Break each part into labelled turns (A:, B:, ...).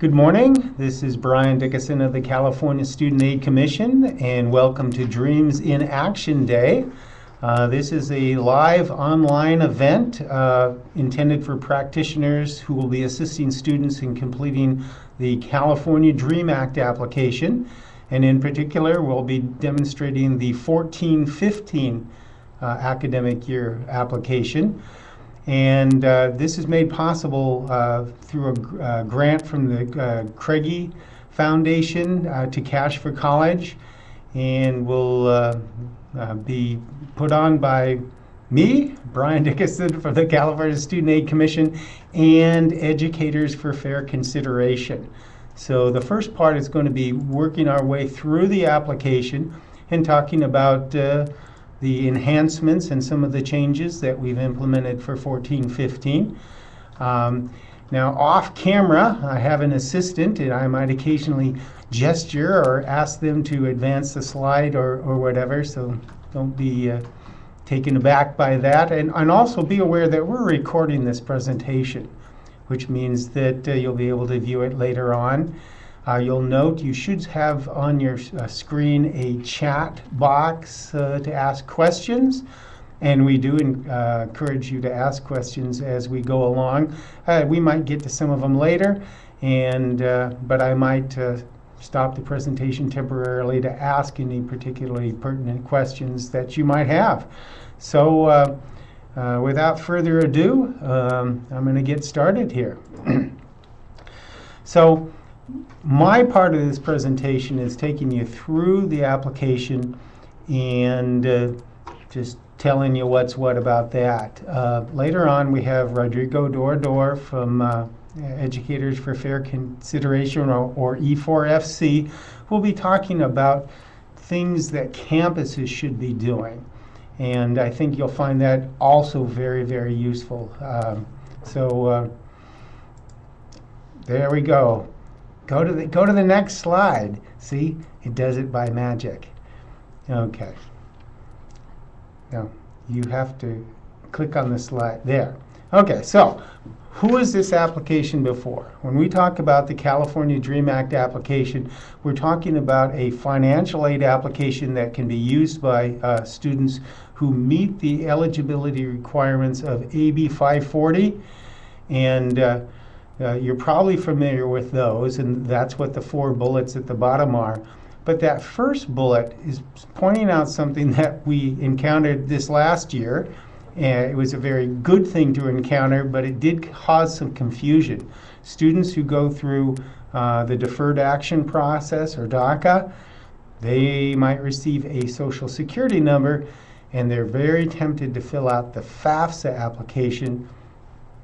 A: Good morning. This is Brian Dickinson of the California Student Aid Commission, and welcome to Dreams in Action Day. This is a live online event intended for practitioners who will be assisting students in completing the California DREAM Act application. And in particular, we'll be demonstrating the 14-15 academic year application. And this is made possible through a grant from the Craigie Foundation to Cash for College, and will be put on by me, Brian Dickinson from the California Student Aid Commission, and Educators for Fair Consideration. So the first part is going to be working our way through the application and talking about the enhancements and some of the changes that we've implemented for 14-15. Now off camera, I have an assistant, and I might occasionally gesture or ask them to advance the slide or whatever, so don't be taken aback by that. And also be aware that we're recording this presentation, which means that you'll be able to view it later on. You'll note you should have on your screen a chat box to ask questions, and we do encourage you to ask questions as we go along. We might get to some of them later, but I might stop the presentation temporarily to ask any particularly pertinent questions that you might have. So without further ado, I'm going to get started here. So my part of this presentation is taking you through the application and just telling you what's what about that. Later on, we have Rodrigo Dorador from Educators for Fair Consideration, or E4FC, who will be talking about things that campuses should be doing. And I think you'll find that also very, very useful. There we go. Go to the next slide. See, it does it by magic. Okay. Now you have to click on the slide there. Okay, so who is this application before? When we talk about the California DREAM Act application, we're talking about a financial aid application that can be used by students who meet the eligibility requirements of AB 540, and you're probably familiar with those, and that's what the 4 bullets at the bottom are. But that first bullet is pointing out something that we encountered this last year. And it was a very good thing to encounter, but it did cause some confusion. Students who go through the Deferred Action Process, or DACA, they might receive a Social Security number, and they're very tempted to fill out the FAFSA application.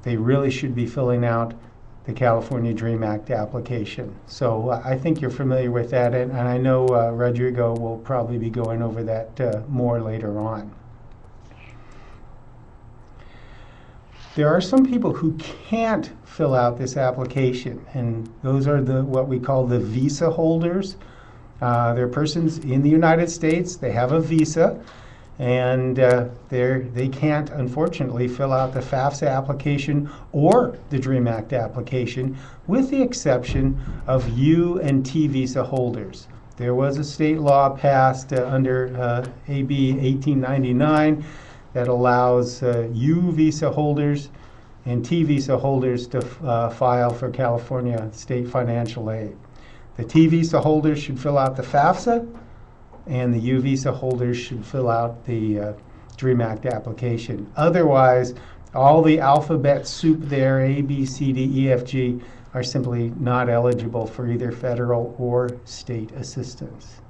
A: They really should be filling out the California DREAM Act application. So I think you're familiar with that, and I know Rodrigo will probably be going over that more later on. There are some people who can't fill out this application, and those are what we call the visa holders. They're persons in the United States, they have a visa, and they can't, unfortunately, fill out the FAFSA application or the DREAM Act application, with the exception of U and T visa holders. There was a state law passed under AB 1899 that allows U visa holders and T visa holders to file for California state financial aid. The T visa holders should fill out the FAFSA, and the U visa holders should fill out the DREAM Act application. Otherwise, all the alphabet soup there, A, B, C, D, E, F, G, are simply not eligible for either federal or state assistance.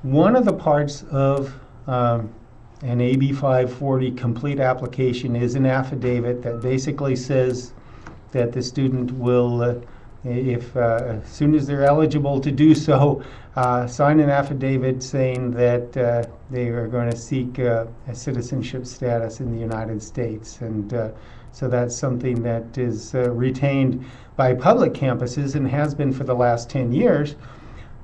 A: One of the parts of an AB 540 complete application is an affidavit that basically says that the student will, as soon as they're eligible to do so, sign an affidavit saying that they are going to seek a citizenship status in the United States. And so that's something that is retained by public campuses and has been for the last 10 years.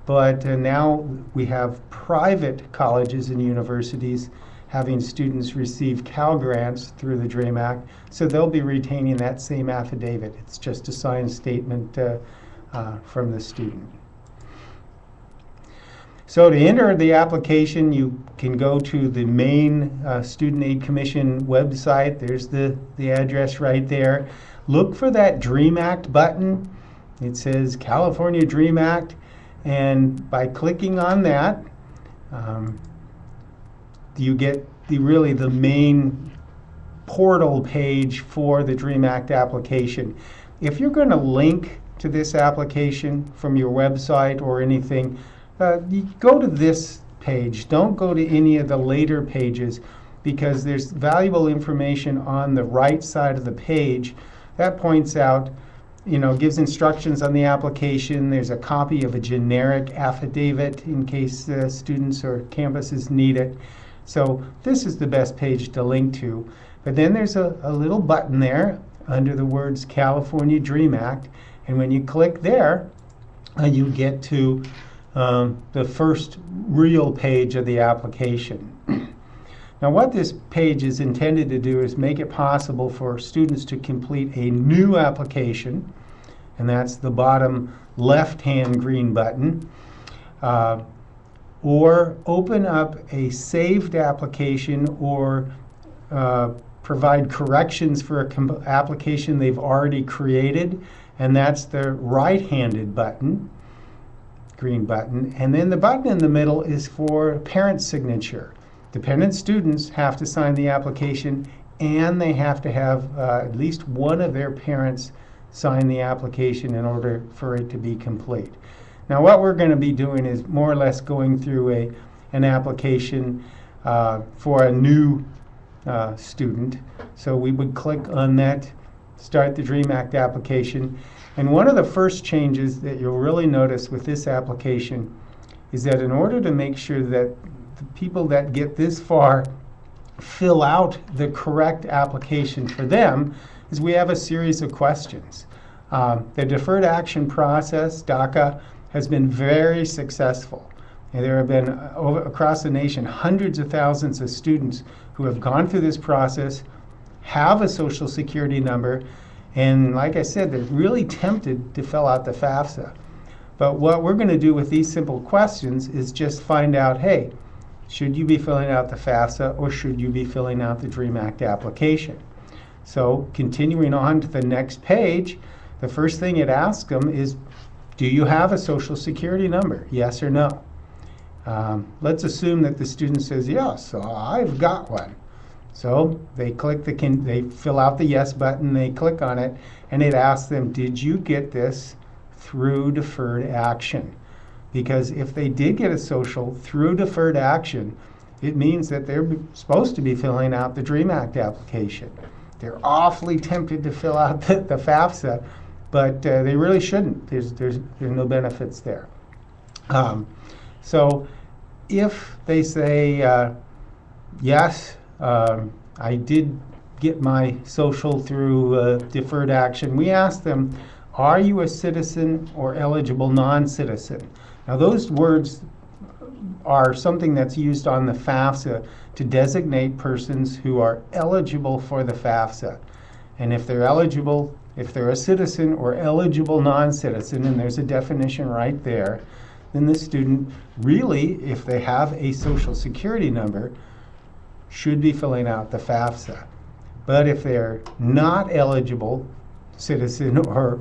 A: But now we have private colleges and universities having students receive Cal Grants through the DREAM Act, so they'll be retaining that same affidavit. It's just a signed statement from the student. So to enter the application, you can go to the main Student Aid Commission website. There's the address right there. Look for that DREAM Act button. It says California DREAM Act, and by clicking on that, you get really the main portal page for the DREAM Act application. If you're going to link to this application from your website or anything, you go to this page. Don't go to any of the later pages, because there's valuable information on the right side of the page that points out, gives instructions on the application. There's a copy of a generic affidavit in case students or campuses need it. So this is the best page to link to. But then there's a little button there under the words California DREAM Act. And when you click there, you get to the first real page of the application. Now, what this page is intended to do is make it possible for students to complete a new application, and that's the bottom left-hand green button, or open up a saved application, or provide corrections for an application they've already created, and that's the right-handed button, green button. And then the button in the middle is for parent signature. Dependent students have to sign the application, and they have to have at least one of their parents sign the application in order for it to be complete. Now, what we're going to be doing is more or less going through an application for a new student. So we would click on that, start the DREAM Act application. And one of the first changes that you'll really notice with this application is that in order to make sure that the people that get this far fill out the correct application for them, is we have a series of questions. The deferred action process, DACA, has been very successful. And there have been, across the nation, hundreds of thousands of students who have gone through this process, have a Social Security number, and like I said, they're really tempted to fill out the FAFSA. But what we're going to do with these simple questions is just find out, hey, should you be filling out the FAFSA, or should you be filling out the DREAM Act application? So continuing on to the next page, the first thing it asks them is, do you have a Social Security number? Yes or no? Let's assume that the student says, yes, I've got one. So they click they fill out the yes button, they click on it, and it asks them, did you get this through deferred action? Because if they did get a social through deferred action, it means that they're supposed to be filling out the DREAM Act application. They're awfully tempted to fill out the FAFSA, but they really shouldn't. There's no benefits there. So if they say, yes, I did get my social through deferred action, we ask them, are you a citizen or eligible non-citizen? Now, those words are something that's used on the FAFSA to designate persons who are eligible for the FAFSA. And if they're eligible, if they're a citizen or eligible non-citizen, and there's a definition right there, then the student really, if they have a Social Security number, should be filling out the FAFSA. But if they're not eligible citizen or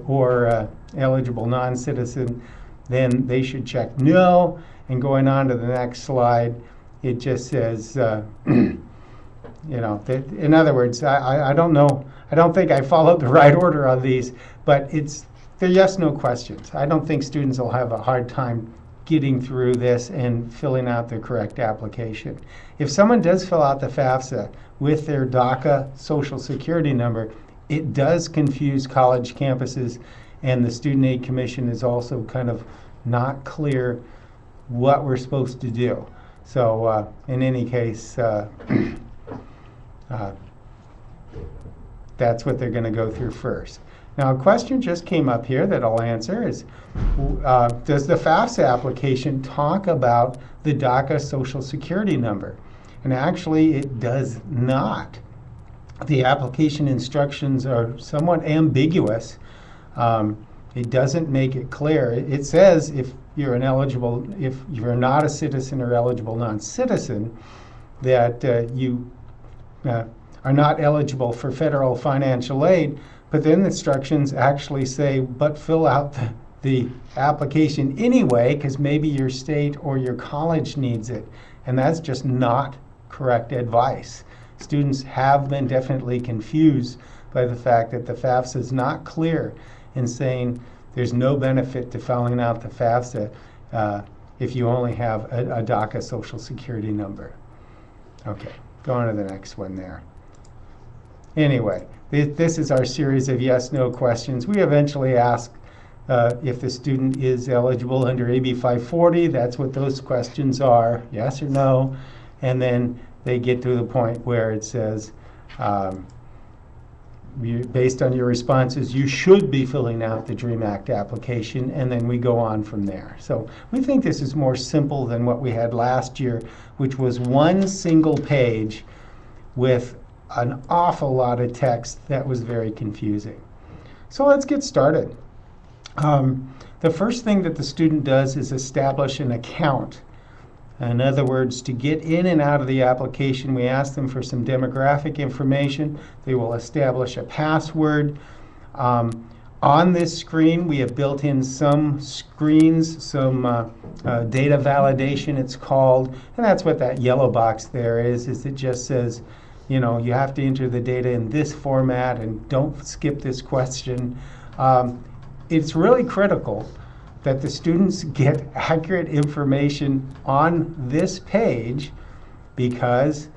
A: eligible non-citizen, then they should check no. And going on to the next slide, it just says, in other words, I don't know, I don't think I followed the right order on these, but they're yes/no questions. I don't think students will have a hard time getting through this and filling out the correct application. If someone does fill out the FAFSA with their DACA Social Security number, it does confuse college campuses, and the Student Aid Commission is also kind of not clear what we're supposed to do. So in any case, that's what they're going to go through first. Now, a question just came up here that I'll answer is, does the FAFSA application talk about the DACA Social Security number? And actually, it does not. The application instructions are somewhat ambiguous. It doesn't make it clear. It says if you're not a citizen or eligible non-citizen, that you are not eligible for federal financial aid, but then the instructions actually say, but fill out the application anyway, because maybe your state or your college needs it. And that's just not correct advice. Students have been definitely confused by the fact that the FAFSA is not clear in saying there's no benefit to filling out the FAFSA if you only have a DACA Social Security number. Okay, go on to the next one there. Anyway, this is our series of yes/no questions. We eventually ask if the student is eligible under AB 540. That's what those questions are, yes or no. And then they get to the point where it says, based on your responses, you should be filling out the DREAM Act application, and then we go on from there. So we think this is more simple than what we had last year, which was one single page with an awful lot of text that was very confusing. So let's get started. The first thing that the student does is establish an account. In other words, to get in and out of the application, we ask them for some demographic information. They will establish a password. On this screen, we have built in some screens, some data validation, it's called. And that's what that yellow box there is it just says, you know, you have to enter the data in this format and don't skip this question. It's really critical that the students get accurate information on this page, because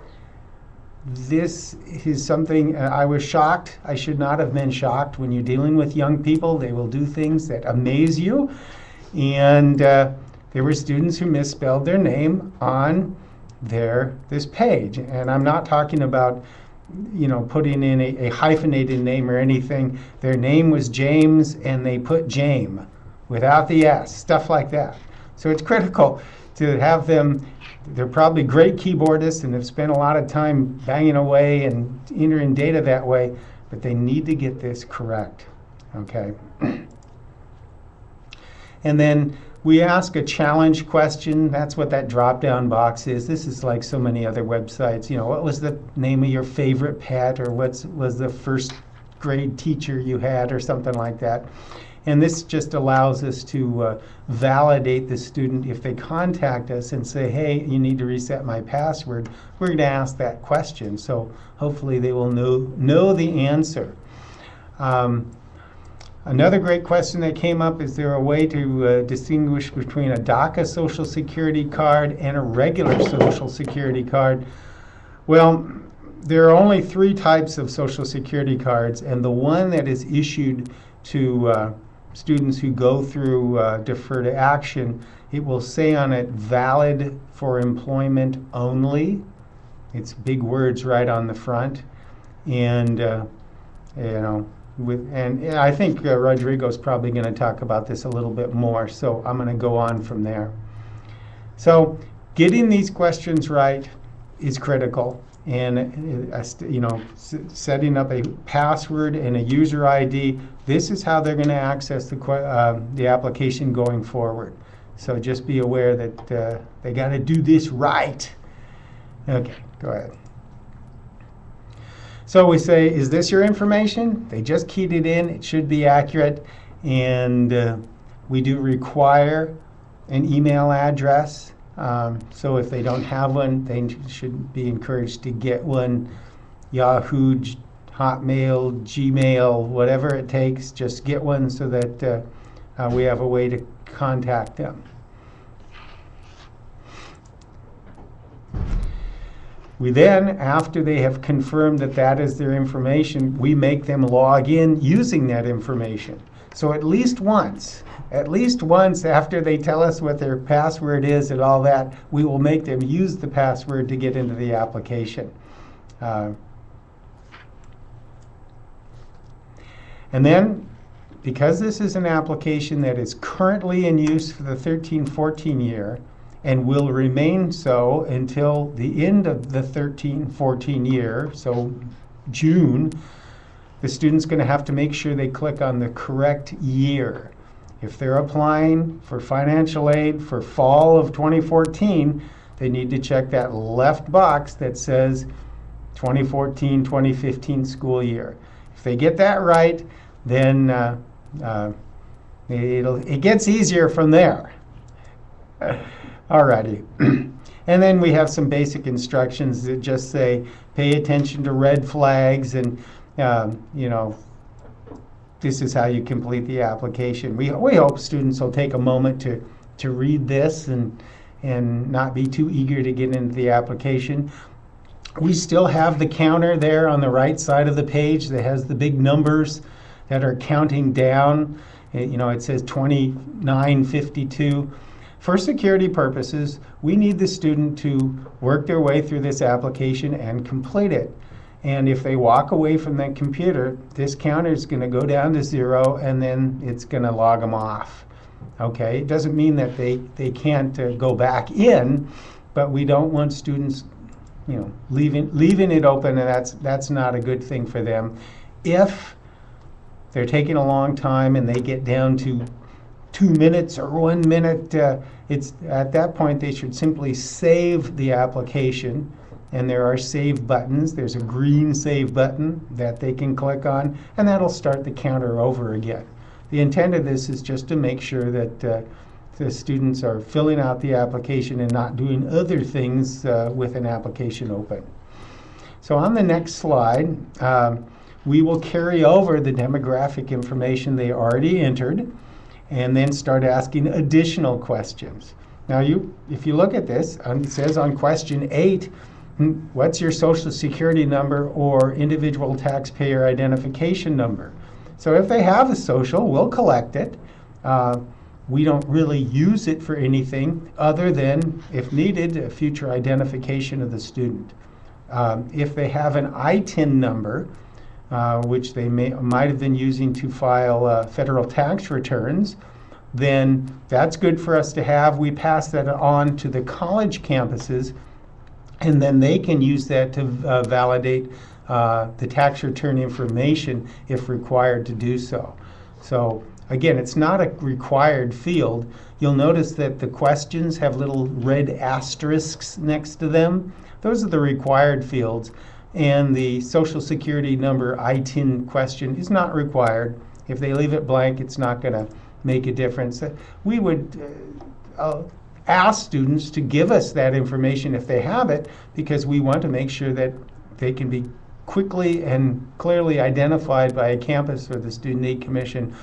A: this is something I was shocked. I should not have been shocked. When you're dealing with young people, they will do things that amaze you. And there were students who misspelled their name on this page. And I'm not talking about, you know, putting in a hyphenated name or anything. Their name was James and they put Jame without the S, stuff like that. So it's critical to have them. They're probably great keyboardists and have spent a lot of time banging away and entering data that way, but they need to get this correct, okay? And then we ask a challenge question. That's what that drop-down box is. This is like so many other websites. You know, what was the name of your favorite pet, or what was the first grade teacher you had, or something like that. And this just allows us to validate the student. If they contact us and say, hey, you need to reset my password, we're going to ask that question. So hopefully they will know the answer. Another great question that came up, is there a way to distinguish between a DACA Social Security card and a regular Social Security card? Well, there are only 3 types of Social Security cards, and the one that is issued to students who go through deferred action, it will say on it, valid for employment only. It's big words right on the front. And, you know, and I think Rodrigo's probably going to talk about this a little bit more, so I'm going to go on from there. So getting these questions right is critical. And you know, setting up a password and a user ID, this is how they're going to access the application going forward. So just be aware that they got to do this right. Okay, go ahead. So we say, is this your information? They just keyed it in. It should be accurate. And we do require an email address. So if they don't have one, they should be encouraged to get one. Yahoo, Hotmail, Gmail, whatever it takes, just get one so that we have a way to contact them. We then, after they have confirmed that that is their information, we make them log in using that information. So at least once after they tell us what their password is and all that, we will make them use the password to get into the application. And then, because this is an application that is currently in use for the 13-14 year, and will remain so until the end of the 13-14 year, so June. The student's going to have to make sure they click on the correct year. If they're applying for financial aid for fall of 2014, they need to check that left box that says 2014-2015 school year. If they get that right, then it gets easier from there. Alrighty. And then we have some basic instructions that just say pay attention to red flags, and this is how you complete the application. We hope students will take a moment to read this and not be too eager to get into the application. We still have the counter there on the right side of the page that has the big numbers that are counting down. It says 29:52. For security purposes, we need the student to work their way through this application and complete it. And if they walk away from that computer, this counter is going to go down to 0, and then it's going to log them off. Okay, it doesn't mean that they can't go back in, but we don't want students leaving it open, and that's not a good thing for them. If they're taking a long time and they get down to 2 minutes or 1 minute, it's at that point they should simply save the application, and there are save buttons. There's a green save button that they can click on, and that'll start the counter over again. The intent of this is just to make sure that the students are filling out the application and not doing other things with an application open. So on the next slide, we will carry over the demographic information they already entered and then start asking additional questions. Now, if you look at this, it says on question 8, what's your social security number or individual taxpayer identification number? So if they have a social, we'll collect it. We don't really use it for anything other than, if needed, a future identification of the student. If they have an ITIN number, which they might have been using to file federal tax returns, then that's good for us to have. We pass that on to the college campuses, and then they can use that to validate the tax return information if required to do so. So again, it's not a required field. You'll notice that the questions have little red asterisks next to them. Those are the required fields. And the Social Security number ITIN question is not required. If they leave it blank, it's not going to make a difference. We would ask students to give us that information if they have it, because we want to make sure that they can be quickly and clearly identified by a campus or the Student Aid Commission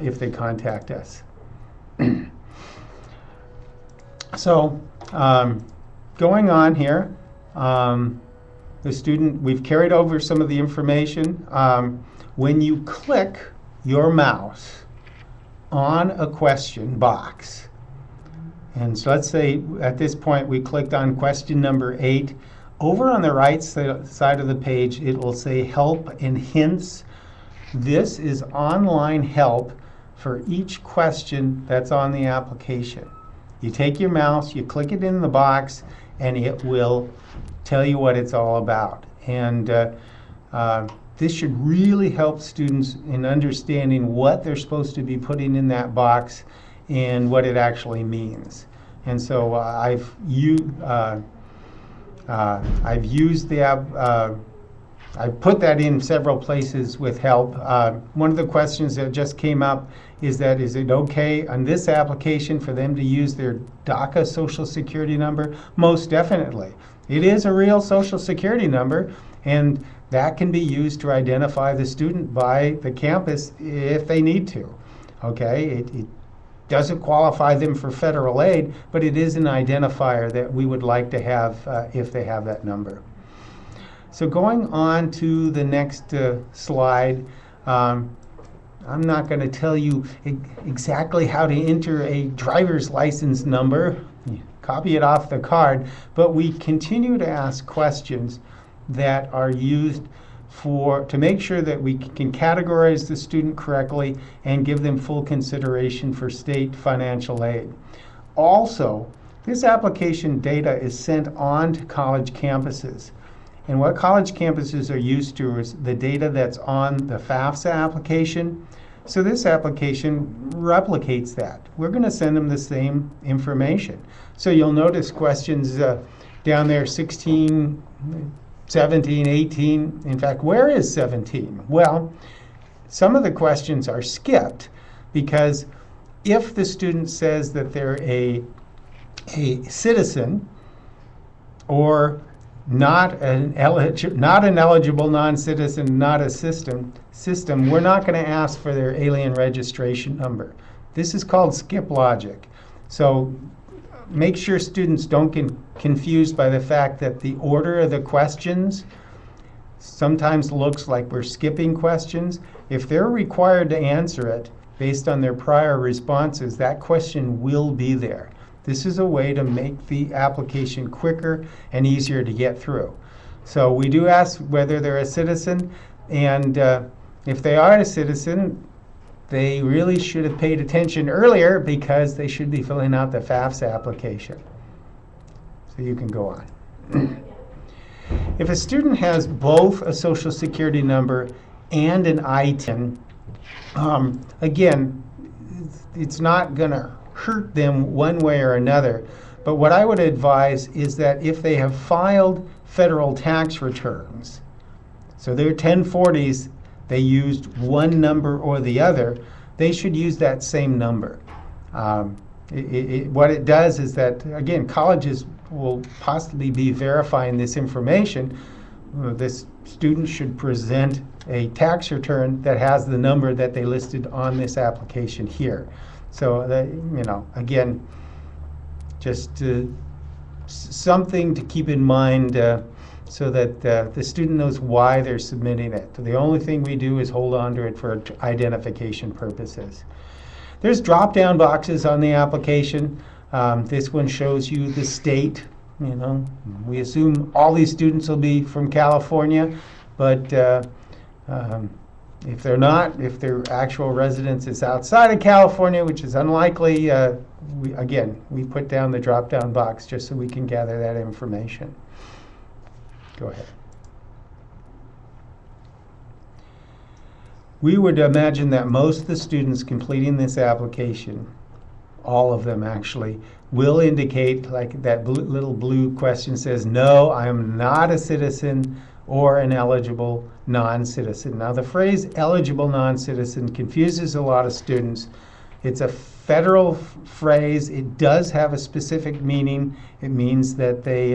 A: if they contact us. So going on here, we've carried over some of the information. When you click your mouse on a question box, and so let's say at this point we clicked on question number 8, over on the right side of the page it will say help and hints. This is online help for each question that's on the application. You take your mouse, you click it in the box, and it will tell you what it's all about. And this should really help students in understanding what they're supposed to be putting in that box and what it actually means. And so I've put that in several places with help. One of the questions that just came up is it okay on this application for them to use their DACA Social Security number? Most definitely. It is a real Social Security number, and that can be used to identify the student by the campus if they need to. Okay, it doesn't qualify them for federal aid, but it is an identifier that we would like to have if they have that number. So going on to the next slide, I'm not going to tell you exactly how to enter a driver's license number, copy it off the card, but we continue to ask questions that are used to make sure that we can categorize the student correctly and give them full consideration for state financial aid. Also, This application data is sent on to college campuses. And what college campuses are used to is the data that's on the FAFSA application. So this application replicates that. We're going to send them the same information. So you'll notice questions down there 16, 17, 18. In fact, where is 17? Well, some of the questions are skipped because if the student says that they're a citizen or not an eligible non-citizen, not a system, we're not going to ask for their alien registration number. This is called skip logic. So make sure students don't get confused by the fact that the order of the questions sometimes looks like we're skipping questions. If they're required to answer it based on their prior responses, that question will be there. This is a way to make the application quicker and easier to get through. So we do ask whether they're a citizen, and if they are a citizen, they really should have paid attention earlier because they should be filling out the FAFSA application. So you can go on. If a student has both a Social Security number and an ITIN, again, it's not going to hurt them one way or another. But what I would advise is that if they have filed federal tax returns, so their 1040s, they used one number or the other, they should use that same number. What it does is that, again, colleges will possibly be verifying this information. This student should present a tax return that has the number that they listed on this application here. So, again, just something to keep in mind so that the student knows why they're submitting it. The only thing we do is hold on to it for identification purposes. There's drop-down boxes on the application. This one shows you the state. We assume all these students will be from California, but if they're not, if their actual residence is outside of California, which is unlikely, we put down the drop-down box just so we can gather that information. Go ahead. We would imagine that most of the students completing this application, all of them actually, will indicate, like that little blue question says, no, I am not a citizen or an eligible non-citizen. Now the phrase eligible non-citizen confuses a lot of students. It's a federal phrase. It does have a specific meaning. It means that they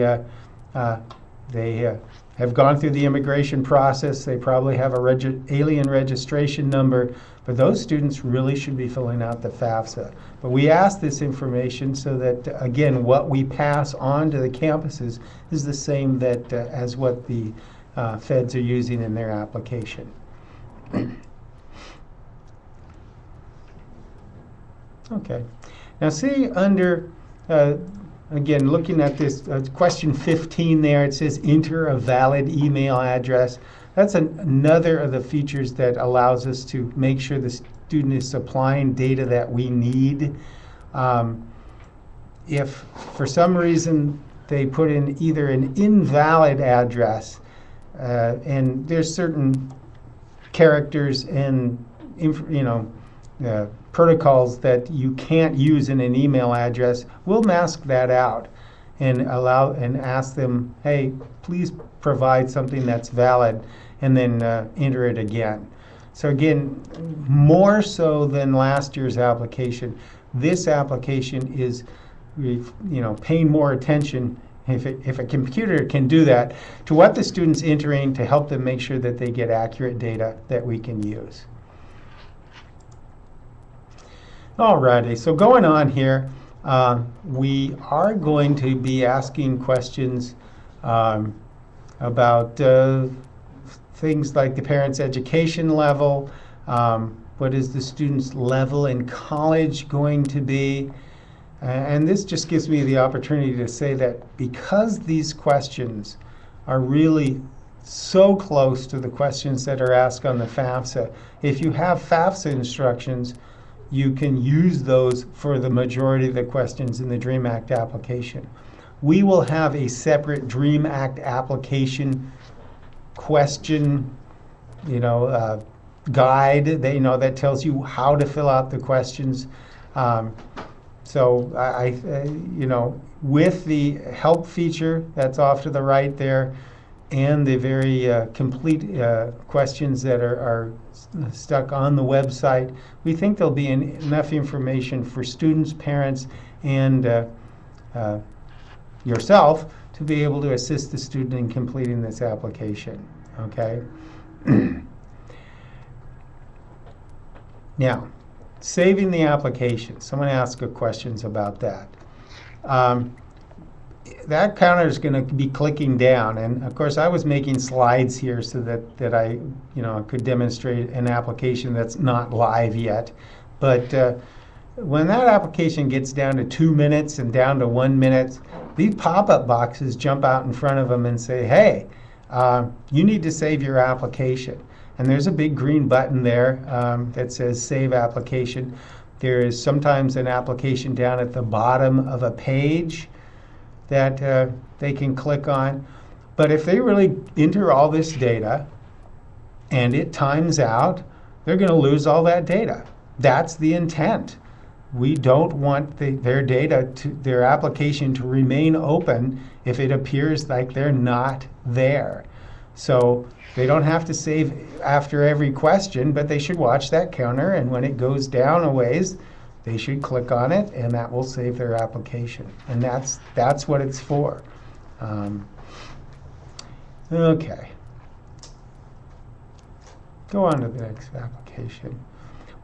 A: have gone through the immigration process. They probably have a alien registration number, but those students really should be filling out the FAFSA. But we ask this information so that, again, what we pass on to the campuses is the same that as what the feds are using in their application. Okay. Now see under, again, looking at this question 15 there, it says enter a valid email address. That's another of the features that allows us to make sure the student is supplying data that we need. If for some reason they put in either an invalid address, and there's certain characters and protocols that you can't use in an email address, we'll mask that out and ask them, hey, please provide something that's valid, and then enter it again. So again, more so than last year's application, this application is paying more attention, if a computer can do that, to what the student's entering to help them make sure that they get accurate data that we can use. Alrighty, so going on here, we are going to be asking questions about things like the parent's education level, what is the student's level in college going to be, and this just gives me the opportunity to say that because these questions are really so close to the questions that are asked on the FAFSA, if you have FAFSA instructions, you can use those for the majority of the questions in the DREAM Act application. We will have a separate DREAM Act application question, guide that, that tells you how to fill out the questions. So with the help feature that's off to the right there, and the very complete questions that are stuck on the website, we think there'll be enough information for students, parents, and yourself to be able to assist the student in completing this application. Okay. Now, saving the application. Someone asked questions about that. That counter is going to be clicking down, and of course I was making slides here so that I could demonstrate an application that's not live yet. But when that application gets down to 2 minutes and down to 1 minute, these pop-up boxes jump out in front of them and say, hey, you need to save your application. And there's a big green button there that says Save Application. There is sometimes an application down at the bottom of a page that they can click on. But if they really enter all this data and it times out, they're going to lose all that data. That's the intent. We don't want their data, their application to remain open if it appears like they're not there. So they don't have to save after every question, but they should watch that counter, and when it goes down a ways, they should click on it, and that will save their application. And that's what it's for. Okay. Go on to the next application.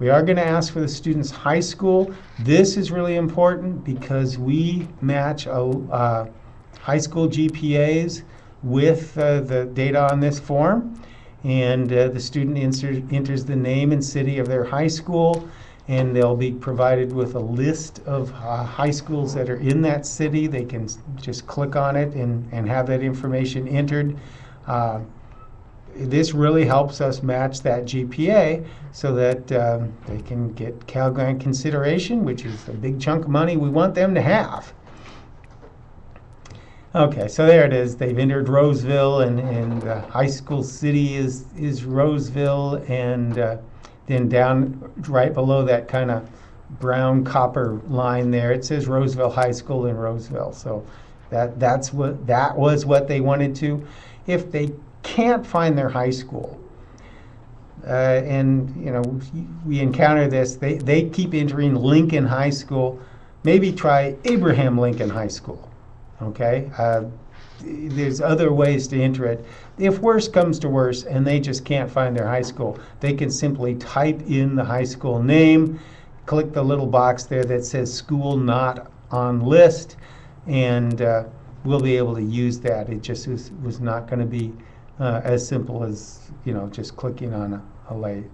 A: We are going to ask for the student's high school. This is really important because we match high school GPAs with the data on this form. And the student enters the name and city of their high school, and they'll be provided with a list of high schools that are in that city. They can just click on it and have that information entered. This really helps us match that GPA so that they can get Cal Grant consideration, which is a big chunk of money we want them to have. Okay, so there it is. They've entered Roseville, and the high school city is Roseville, and then down right below that kind of brown copper line there, it says Roseville High School in Roseville. So that was what they wanted to. If they can't find their high school, and we encounter this, they keep entering Lincoln High School. Maybe try Abraham Lincoln High School. Okay, there's other ways to enter it. If worse comes to worse and they just can't find their high school, they can simply type in the high school name, click the little box there that says school not on list, and we'll be able to use that. It just was not going to be as simple as just clicking on a light.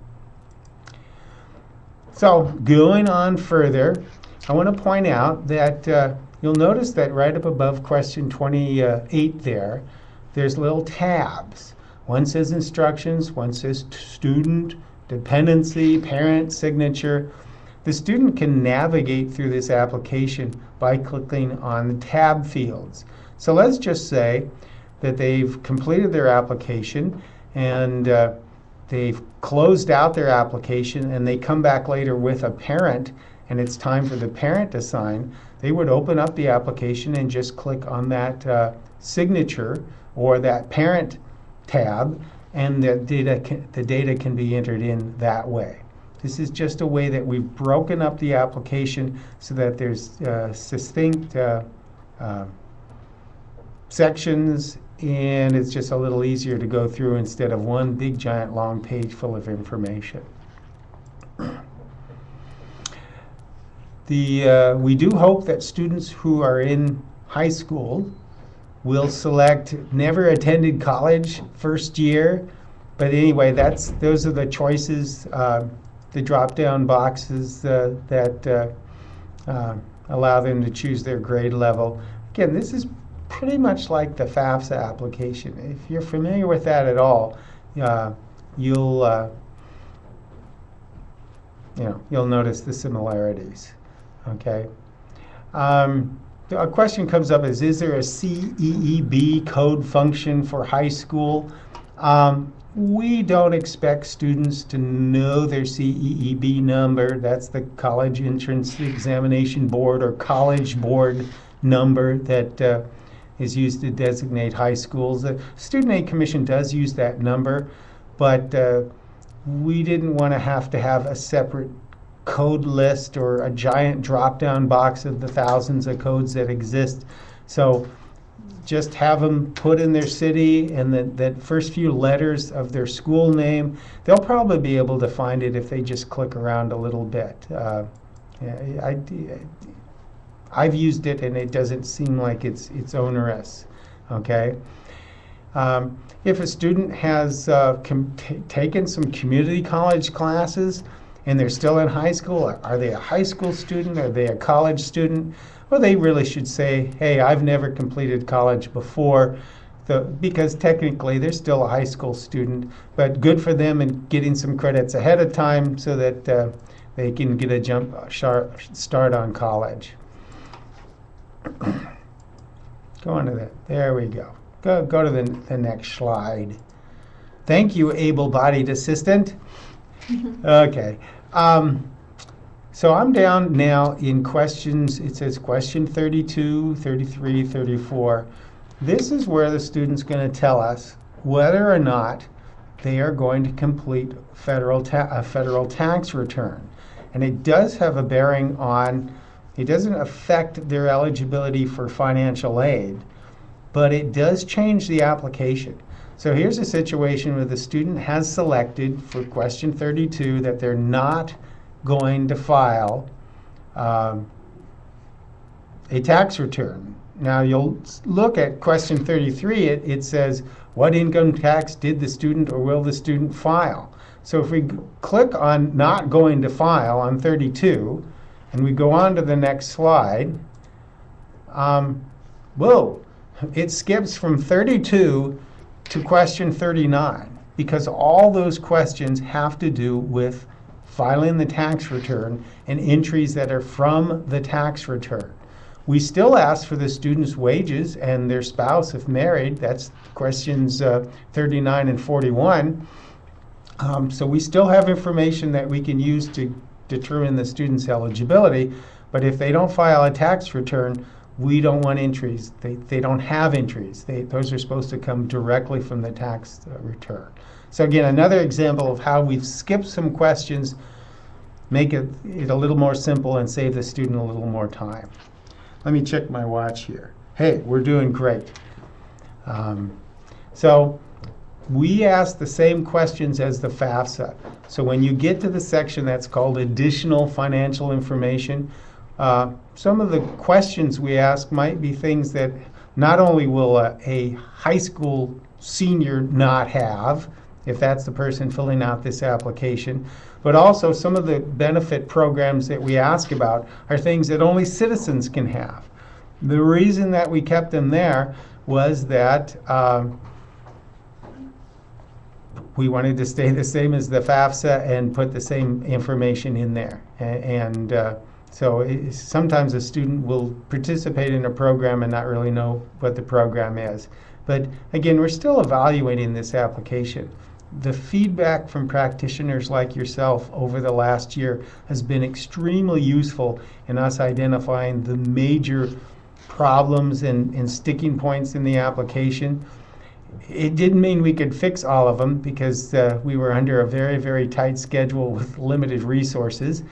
A: So going on further, I want to point out that you'll notice that right up above question 28 there's little tabs. One says instructions, one says student, dependency, parent, signature. The student can navigate through this application by clicking on the tab fields. So let's just say that they've completed their application and they've closed out their application, and they come back later with a parent, and it's time for the parent to sign. They would open up the application and just click on that signature or that parent tab, and the data can be entered in that way. This is just a way that we've broken up the application so that there's succinct sections, and it's just a little easier to go through instead of one big giant long page full of information. We do hope that students who are in high school will select never attended college first year. But anyway, those are the choices, the drop-down boxes that allow them to choose their grade level. Again, this is pretty much like the FAFSA application. If you're familiar with that at all, you'll you'll notice the similarities. Okay. A question comes up is there a CEEB code function for high school? We don't expect students to know their CEEB number. That's the College Entrance Examination Board or College Board number that is used to designate high schools. The Student Aid Commission does use that number, but we didn't want to have a separate code list or a giant drop-down box of the thousands of codes that exist. So just have them put in their city and that first few letters of their school name. They'll probably be able to find it if they just click around a little bit. I've used it and it doesn't seem like it's onerous. Okay. If a student has taken some community college classes and they're still in high school, are they a high school student? Are they a college student? Well, they really should say, hey, I've never completed college before, because technically they're still a high school student, but good for them in getting some credits ahead of time so that they can get a jump start on college. Go on to that. There we go. Go to the next slide. Thank you, able-bodied assistant. Okay. So I'm down now in questions. It says question 32, 33, 34. This is where the student's going to tell us whether or not they are going to complete a federal tax return. And it does have a bearing on, it doesn't affect their eligibility for financial aid, but it does change the application. So here's a situation where the student has selected for question 32 that they're not going to file a tax return. Now you'll look at question 33, it says, what income tax did the student or will the student file? So if we click on not going to file on 32, and we go on to the next slide, whoa, it skips from 32 to question 39, because all those questions have to do with filing the tax return and entries that are from the tax return. We still ask for the student's wages and their spouse if married. That's questions 39 and 41. So we still have information that we can use to determine the student's eligibility, but if they don't file a tax return, we don't want entries. They don't have entries. Those are supposed to come directly from the tax return. So again, another example of how we've skipped some questions, make it a little more simple and save the student a little more time. Let me check my watch here. Hey, we're doing great. So we ask the same questions as the FAFSA. So when you get to the section that's called additional financial information, some of the questions we ask might be things that not only will a high school senior not have, if that's the person filling out this application, but also some of the benefit programs that we ask about are things that only citizens can have. The reason that we kept them there was that we wanted to stay the same as the FAFSA and put the same information in there. So sometimes a student will participate in a program and not really know what the program is. But again, we're still evaluating this application. The feedback from practitioners like yourself over the last year has been extremely useful in us identifying the major problems and sticking points in the application. It didn't mean we could fix all of them because we were under a very, very tight schedule with limited resources.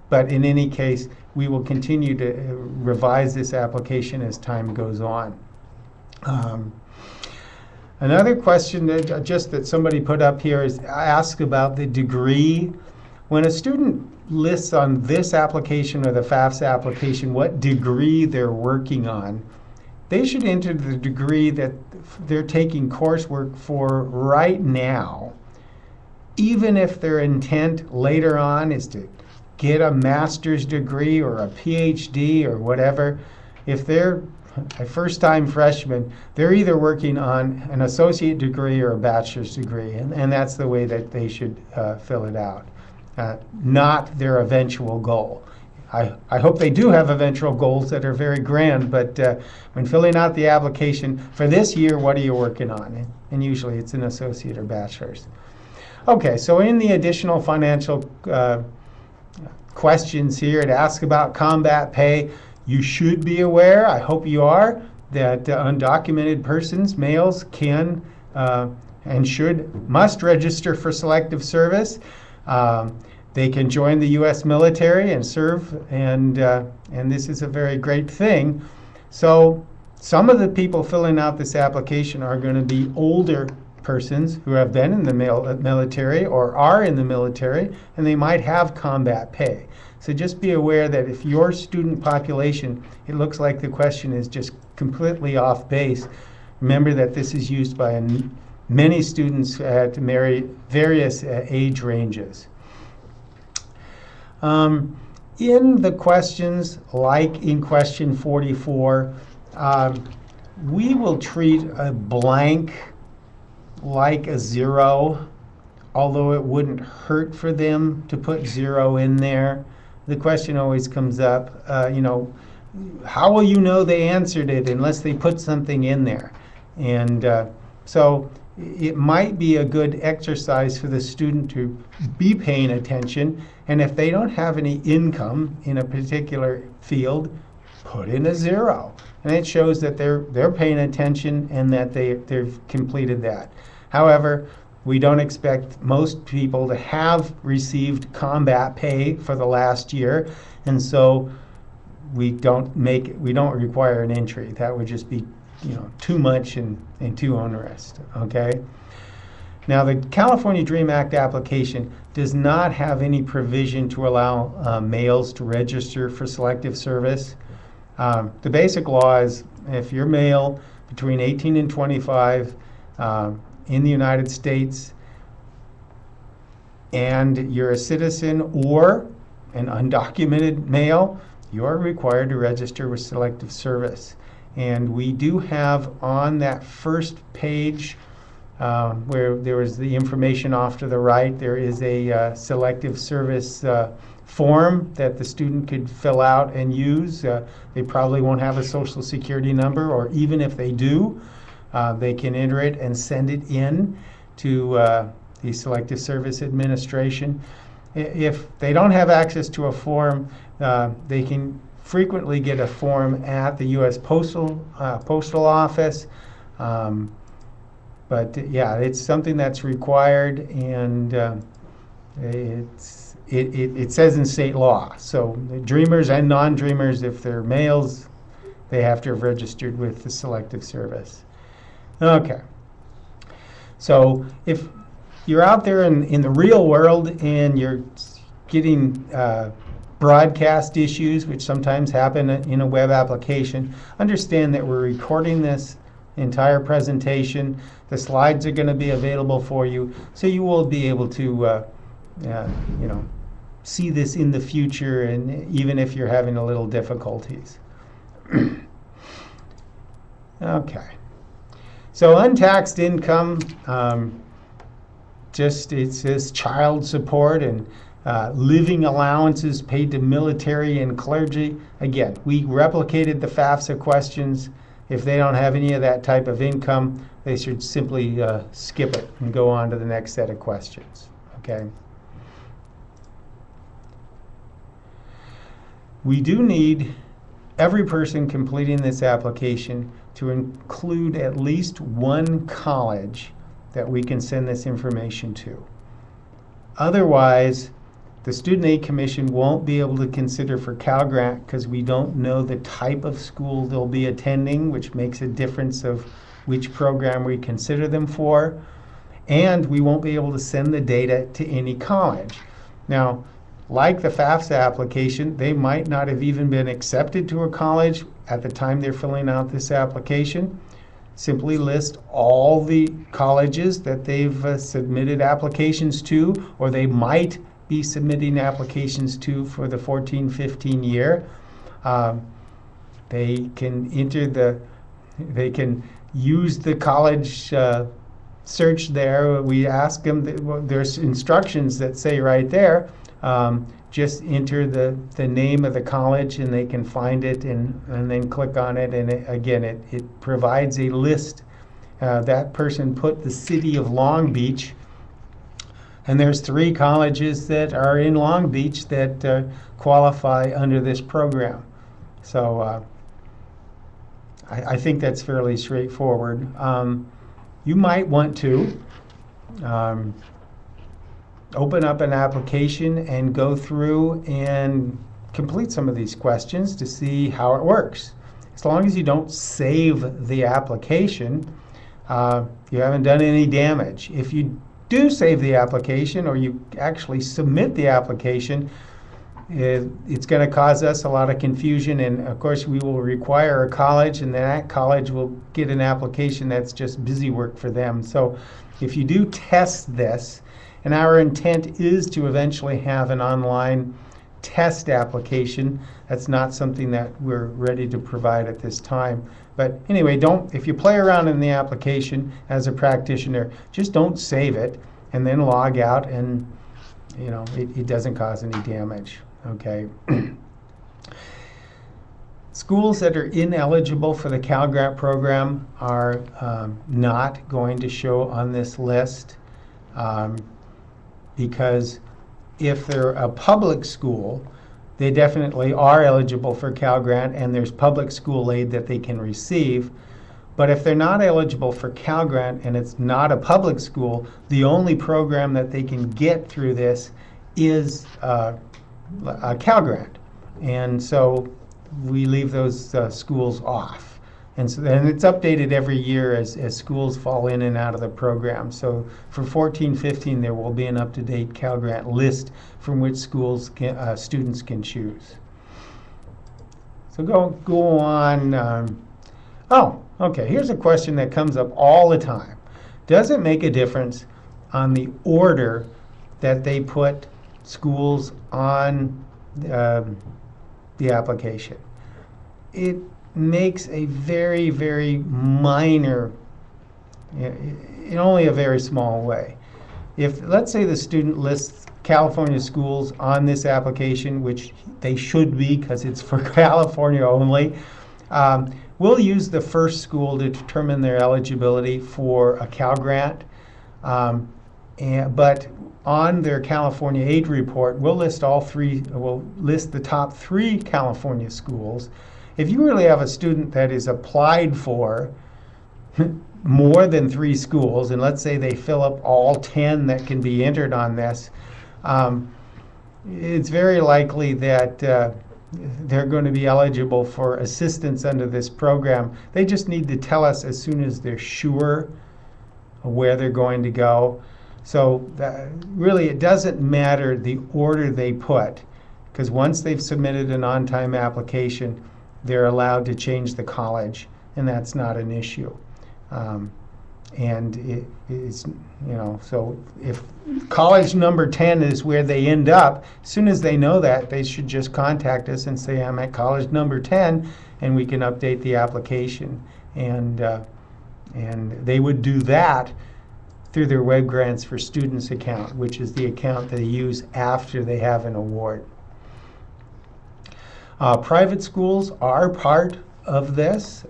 A: But in any case, we will continue to revise this application as time goes on. Another question that somebody put up here is ask about the degree. When a student lists on this application or the FAFSA application what degree they're working on, they should enter the degree that they're taking coursework for right now, even if their intent later on is to get a master's degree or a PhD or whatever. If they're a first-time freshman, they're either working on an associate degree or a bachelor's degree, and that's the way that they should fill it out. not their eventual goal. I hope they do have eventual goals that are very grand, but when filling out the application for this year, what are you working on? And usually it's an associate or bachelor's. Okay, so in the additional financial questions here, it asks about combat pay. You should be aware, I hope you are, that undocumented persons, males, can and must register for selective service. They can join the U.S. military and serve, and this is a very great thing. So some of the people filling out this application are going to be older persons who have been in the military or are in the military, and they might have combat pay. So just be aware that if your student population, it looks like the question is just completely off base, remember that this is used by many students at various age ranges. In the questions, like in question 44, we will treat a blank like a 0, although it wouldn't hurt for them to put 0 in there. The question always comes up, how will you know they answered it unless they put something in there? And so it might be a good exercise for the student to be paying attention, and if they don't have any income in a particular field, put in a 0. And it shows that they're paying attention and that they've completed that. However, we don't expect most people to have received combat pay for the last year, and so we don't require an entry. That would just be too much and too onerous. Okay. Now the California DREAM Act application does not have any provision to allow males to register for selective service. The basic law is if you're male between 18 and 25 in the United States and you're a citizen or an undocumented male, you are required to register with selective service. And we do have on that first page where there was the information off to the right, there is a selective service form that the student could fill out and use. They probably won't have a social security number, or even if they do, they can enter it and send it in to the Selective Service Administration. If they don't have access to a form, they can frequently get a form at the U.S. Postal Office. But yeah, it's something that's required, and it says in state law. So the dreamers and non-dreamers, if they're males, they have to have registered with the Selective Service. Okay. So if you're out there in the real world and you're getting broadcast issues, which sometimes happen in a web application, understand that we're recording this entire presentation. The slides are going to be available for you, so you will be able to see this in the future, and even if you're having a little difficulties. Okay. So untaxed income, it says child support and living allowances paid to military and clergy. Again, we replicated the FAFSA questions. If they don't have any of that type of income, they should simply skip it and go on to the next set of questions. Okay. We do need every person completing this application to include at least one college that we can send this information to. Otherwise, the Student Aid Commission won't be able to consider for Cal Grant because we don't know the type of school they'll be attending, which makes a difference of which program we consider them for. And we won't be able to send the data to any college. Now, like the FAFSA application, they might not have even been accepted to a college at the time they're filling out this application. Simply list all the colleges that they've submitted applications to, or they might be submitting applications to for the 14-15 year. They can use the college search there. We ask them, there's instructions that say right there, just enter the name of the college and they can find it, and then click on it, and it provides a list. That person put the city of Long Beach, and there's 3 colleges that are in Long Beach that qualify under this program. So I think that's fairly straightforward. You might want to open up an application and go through and complete some of these questions to see how it works. As long as you don't save the application, you haven't done any damage. If you do save the application, or you actually submit the application, it's going to cause us a lot of confusion, and of course we will require a college, and then that college will get an application that's just busy work for them. So if you do test this, and our intent is to eventually have an online test application, that's not something that we're ready to provide at this time. But anyway, if you play around in the application as a practitioner, just don't save it and then log out, and it doesn't cause any damage. Okay. Schools that are ineligible for the Cal Grant program are not going to show on this list, because if they're a public school, they definitely are eligible for Cal Grant, and there's public school aid that they can receive. But if they're not eligible for Cal Grant and it's not a public school, the only program that they can get through this is a Cal Grant. And so we leave those schools off. And it's updated every year as schools fall in and out of the program. So for 14-15, there will be an up-to-date Cal Grant list from which schools students can choose. So go on. Okay, here's a question that comes up all the time. Does it make a difference on the order that they put schools on the application? It makes a very, very minor, in only a very small way. If, let's say, the student lists California schools on this application, which they should be because it's for California only, we'll use the first school to determine their eligibility for a Cal Grant. But on their California aid report, we'll list the top 3 California schools. If you really have a student that is applied for more than 3 schools, and let's say they fill up all 10 that can be entered on this, it's very likely that they're going to be eligible for assistance under this program. They just need to tell us as soon as they're sure where they're going to go. So really, it doesn't matter the order they put, because once they've submitted an on-time application, they're allowed to change the college, and that's not an issue. And it's, so if college number 10 is where they end up, as soon as they know that, they should just contact us and say, I'm at college number 10, and we can update the application. And they would do that through their Webgrants for Students account, which is the account they use after they have an award. Private schools are part of this.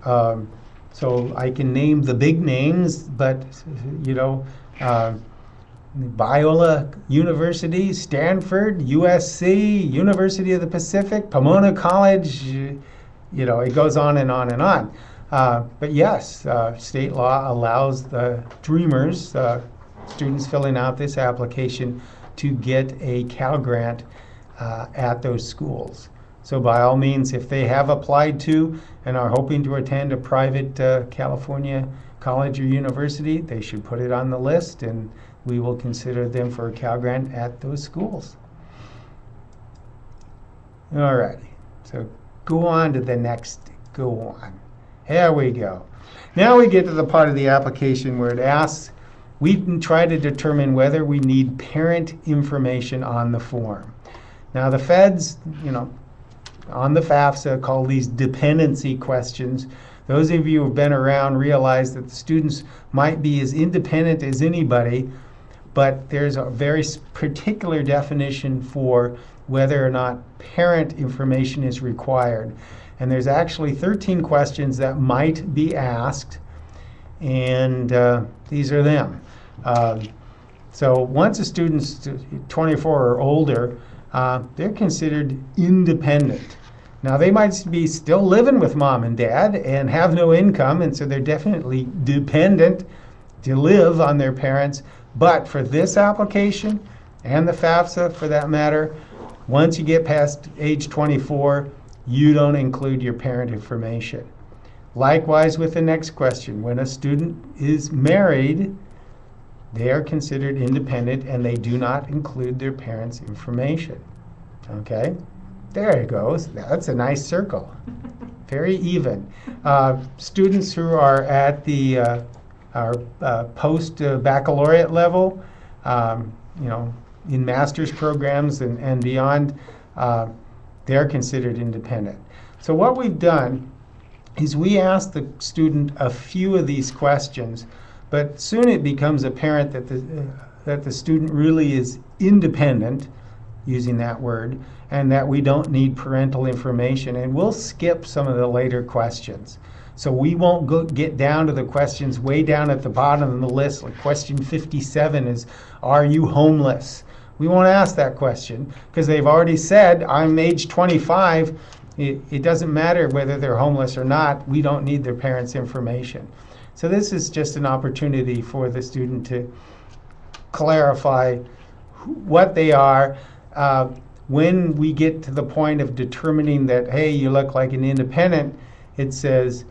A: So I can name the big names, but Biola University, Stanford, USC, University of the Pacific, Pomona College, it goes on and on and on. But yes, state law allows the Dreamers, students filling out this application, to get a Cal Grant at those schools. So by all means, if they have applied to and are hoping to attend a private California college or university, they should put it on the list, and we will consider them for a Cal Grant at those schools. All right, so go on to the next, go on. Here we go. Now we get to the part of the application where it asks, we can try to determine whether we need parent information on the form. Now the feds, on the FAFSA call these dependency questions. Those of you who've been around realize that the students might be as independent as anybody, but there's a very particular definition for whether or not parent information is required. And there's actually 13 questions that might be asked, and these are them. So once a student's 24 or older, they're considered independent. Now, they might be still living with mom and dad and have no income, and so they're definitely dependent to live on their parents. But for this application, and the FAFSA for that matter, once you get past age 24, you don't include your parent information. Likewise with the next question, when a student is married, they are considered independent and they do not include their parents' information. Okay? There it goes. That's a nice circle. Very even. Students who are at the our post-baccalaureate level, in master's programs and beyond, they're considered independent. So what we've done is we ask the student a few of these questions, but soon it becomes apparent that the student really is independent, using that word, and that we don't need parental information, and we'll skip some of the later questions. So we won't get down to the questions way down at the bottom of the list. Like question 57 is, are you homeless? We won't ask that question because they've already said, I'm age 25. It doesn't matter whether they're homeless or not. We don't need their parents' information. So this is just an opportunity for the student to clarify what they are. When we get to the point of determining that, hey, you look like an independent, it says,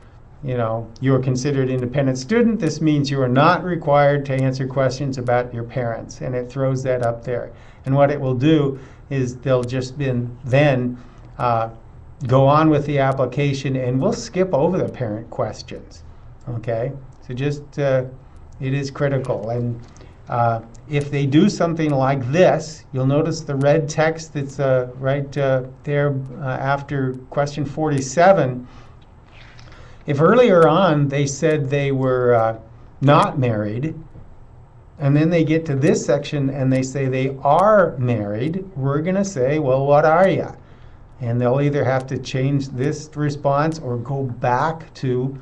A: you're considered an independent student. This means you are not required to answer questions about your parents, and it throws that up there. And what it will do is they'll just then go on with the application, and we'll skip over the parent questions. Okay, so just it is critical. And if they do something like this, you'll notice the red text that's right there after question 47. If earlier on they said they were not married, and then they get to this section and they say they are married, we're going to say, well, what are you? And they'll either have to change this response or go back to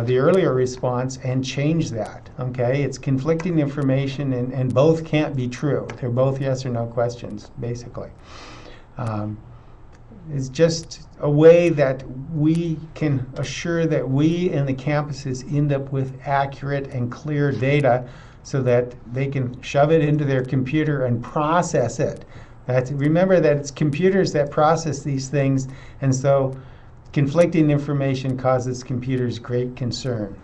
A: the earlier response and change that. Okay, it's conflicting information, and both can't be true. They're both yes or no questions, basically. It's just a way that we can assure that we and the campuses end up with accurate and clear data so that they can shove it into their computer and process it. Remember that it's computers that process these things, and so conflicting information causes computers great concern.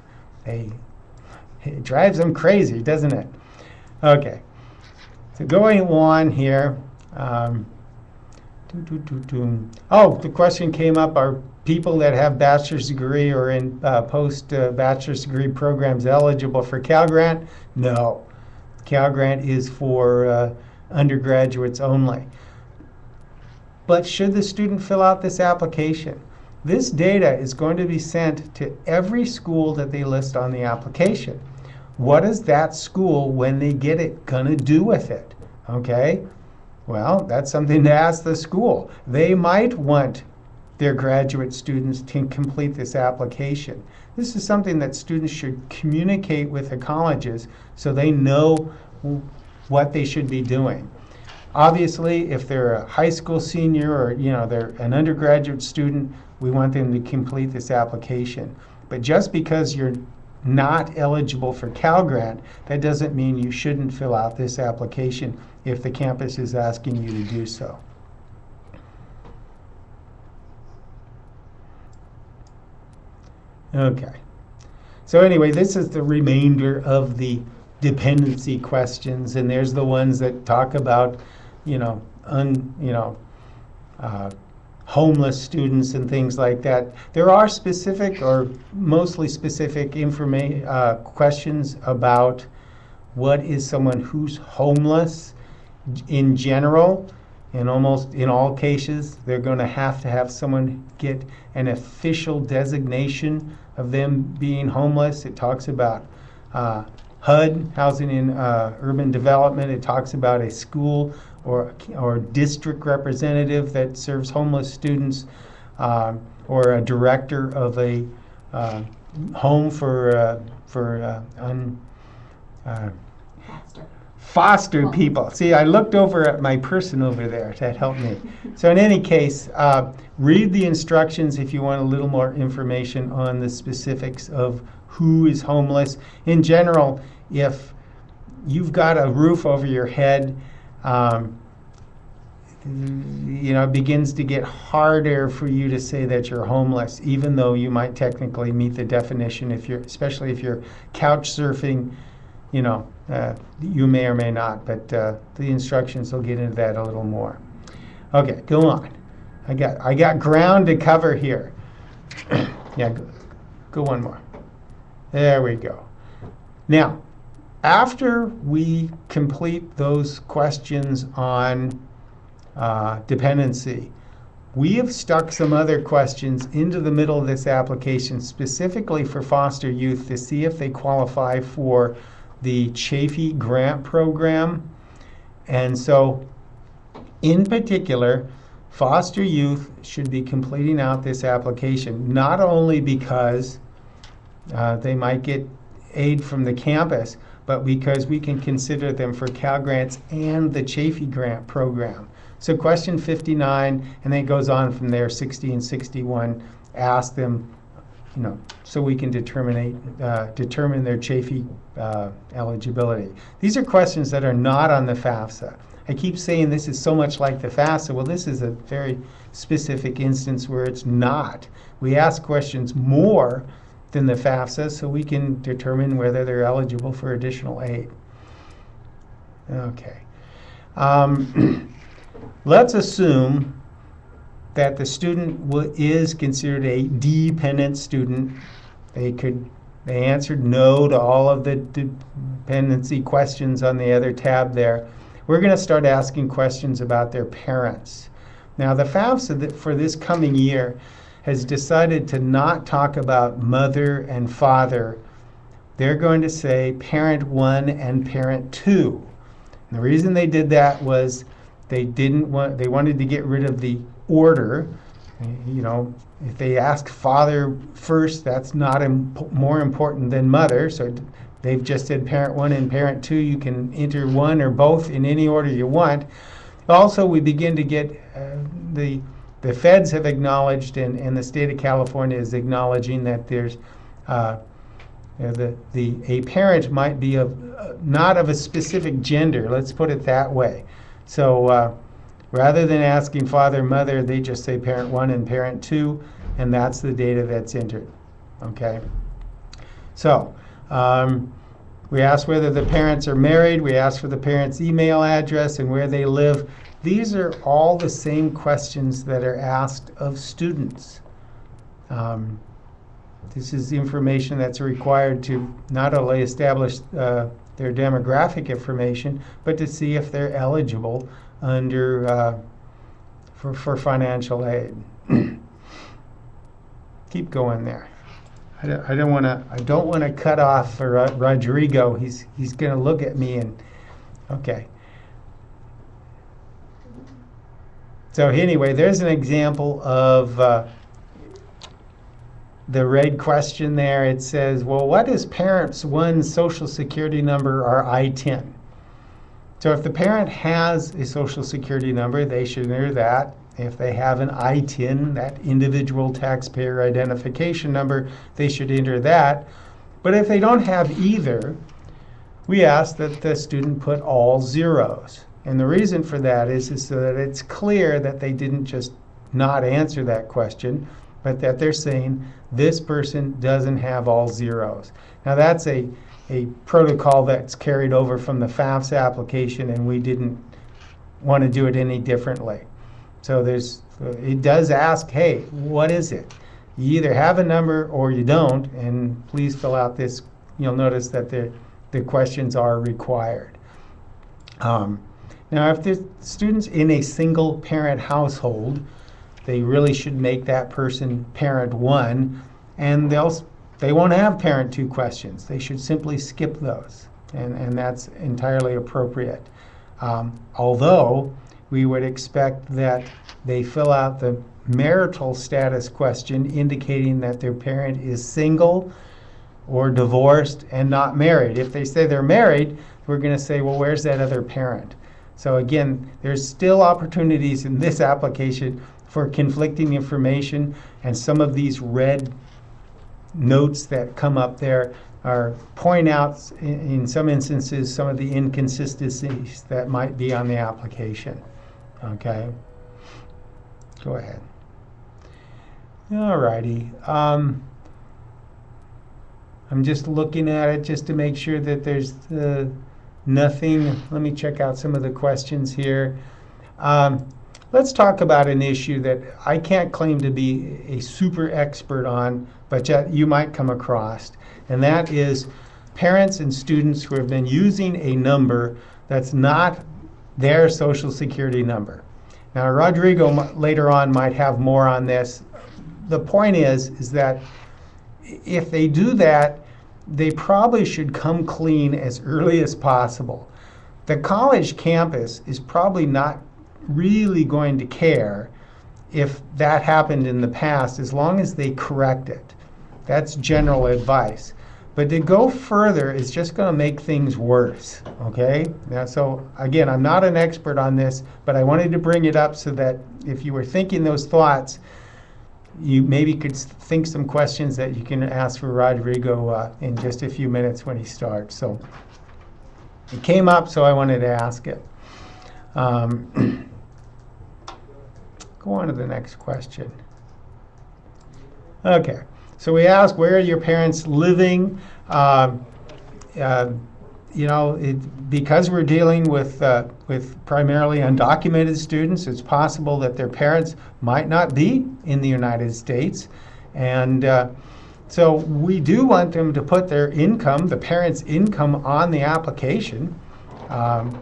A: It drives them crazy, doesn't it? Okay, so going on here. Oh, the question came up, are people that have bachelor's degree or in post-bachelor's degree programs eligible for Cal Grant? No. Cal Grant is for undergraduates only. But should the student fill out this application? This data is going to be sent to every school that they list on the application. What is that school, when they get it, going to do with it? Okay? Well, that's something to ask the school. They might want their graduate students to complete this application. This is something that students should communicate with the colleges so they know what they should be doing. Obviously, if they're a high school senior or they're an undergraduate student, we want them to complete this application. But just because you're not eligible for Cal Grant, that doesn't mean you shouldn't fill out this application if the campus is asking you to do so. Okay. So anyway, this is the remainder of the dependency questions, and there's the ones that talk about, homeless students and things like that. There are specific or mostly specific questions about what is someone who's homeless in general. In almost in all cases, they're going to have someone get an official designation of them being homeless. It talks about HUD, Housing in Urban Development. It talks about a school or district representative that serves homeless students, or a director of a home for foster people. See, I looked over at my person over there. That helped me. So in any case, read the instructions if you want a little more information on the specifics of who is homeless. In general, if you've got a roof over your head, it begins to get harder for you to say that you're homeless, even though you might technically meet the definition. Especially if you're couch surfing, you may or may not, but the instructions will get into that a little more. Okay, go on. I got ground to cover here. Yeah, go one more. There we go. Now, after we complete those questions on dependency, we have stuck some other questions into the middle of this application specifically for foster youth to see if they qualify for the Chafee grant program. And so, in particular, foster youth should be completing out this application, not only because they might get aid from the campus, but because we can consider them for Cal Grants and the Chafee grant program. So question 59, and then it goes on from there, 60 and 61, ask them, so we can determine their Chafee eligibility. These are questions that are not on the FAFSA. I keep saying this is so much like the FAFSA. Well, this is a very specific instance where it's not. We ask questions more than the FAFSA so we can determine whether they're eligible for additional aid. Okay. Let's assume that the student is considered a dependent student. They answered no to all of the dependency questions on the other tab there. We're going to start asking questions about their parents. Now, the FAFSA for this coming year has decided to not talk about mother and father. They're going to say parent 1 and parent 2. And the reason they did that was they wanted to get rid of the order. If they ask father first, that's not more important than mother. So they've just said parent 1 and parent 2. You can enter one or both in any order you want. Also, we begin to get the feds have acknowledged, and the state of California is acknowledging that there's a parent might be not of a specific gender. Let's put it that way. So rather than asking father, mother, they just say parent 1 and parent 2, and that's the data that's entered. Okay. So we ask whether the parents are married. We ask for the parents' email address and where they live. These are all the same questions that are asked of students. This is information that's required to not only establish their demographic information, but to see if they're eligible under for financial aid. Keep going there. I don't want to cut off for Rodrigo. He's going to look at me and okay. So anyway, there's an example of the red question there. It says, well, what is parents 1's social security number or I-10? So if the parent has a social security number, they should enter that. If they have an I-10, that individual taxpayer identification number, they should enter that. But if they don't have either, we ask that the student put all zeros. And the reason for that is so that it's clear that they didn't just not answer that question, but that they're saying this person doesn't have all zeros. Now that's a protocol that's carried over from the FAFSA application, and we didn't want to do it any differently. So it does ask, hey, what is it? You either have a number or you don't, and please fill out this. You'll notice that the questions are required. Now, if the student's in a single parent household, they really should make that person parent 1, and they won't have parent 2 questions. They should simply skip those, and that's entirely appropriate. Although we would expect that they fill out the marital status question indicating that their parent is single or divorced and not married. If they say they're married, we're going to say, well, where's that other parent? So again, there's still opportunities in this application for conflicting information, and some of these red notes that come up there point out, in some instances, some of the inconsistencies that might be on the application. Okay, go ahead. All righty. I'm just looking at it just to make sure that there's nothing. Let me check out some of the questions here. Let's talk about an issue that I can't claim to be a super expert on, but yet you might come across, and that is parents and students who have been using a number that's not their Social Security number. Now, Rodrigo later on might have more on this. The point is that if they do that, they probably should come clean as early as possible. The college campus is probably not really going to care if that happened in the past, as long as they correct it. That's general advice. But to go further is just going to make things worse, okay? Now, so again, I'm not an expert on this, but I wanted to bring it up so that if you were thinking those thoughts, you maybe could think some questions that you can ask for Rodrigo in just a few minutes when he starts. So it came up, so I wanted to ask it. Go on to the next question. Okay, so we ask, where are your parents living? You know, because we're dealing with primarily undocumented students, it's possible that their parents might not be in the United States. And so we do want them to put their income, the parents' income, on the application.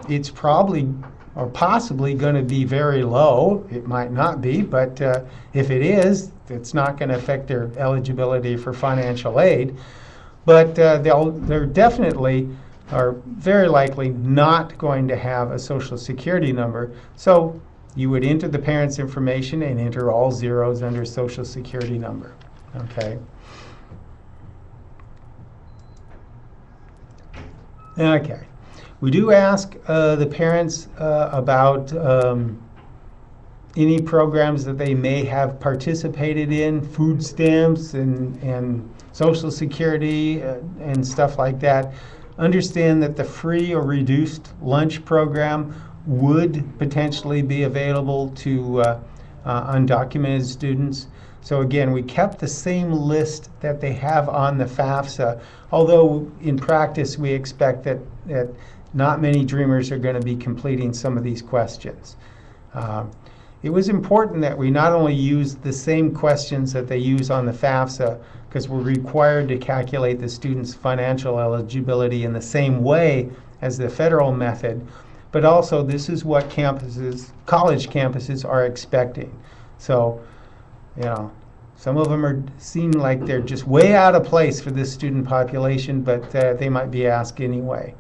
A: It's probably or possibly going to be very low. It might not be, but if it is, it's not going to affect their eligibility for financial aid. But they're definitely are very likely not going to have a Social Security number. So you would enter the parent's information and enter all zeros under Social Security number. Okay. Okay. We do ask the parents about any programs that they may have participated in, food stamps and Social Security and stuff like that. Understand that the free or reduced lunch program would potentially be available to undocumented students. So again, we kept the same list that they have on the FAFSA, although in practice we expect that not many Dreamers are going to be completing some of these questions. It was important that we not only use the same questions that they use on the FAFSA, because we're required to calculate the student's financial eligibility in the same way as the federal method, but also this is what college campuses are expecting. So, you know, some of them seem like they're just way out of place for this student population, but they might be asked anyway.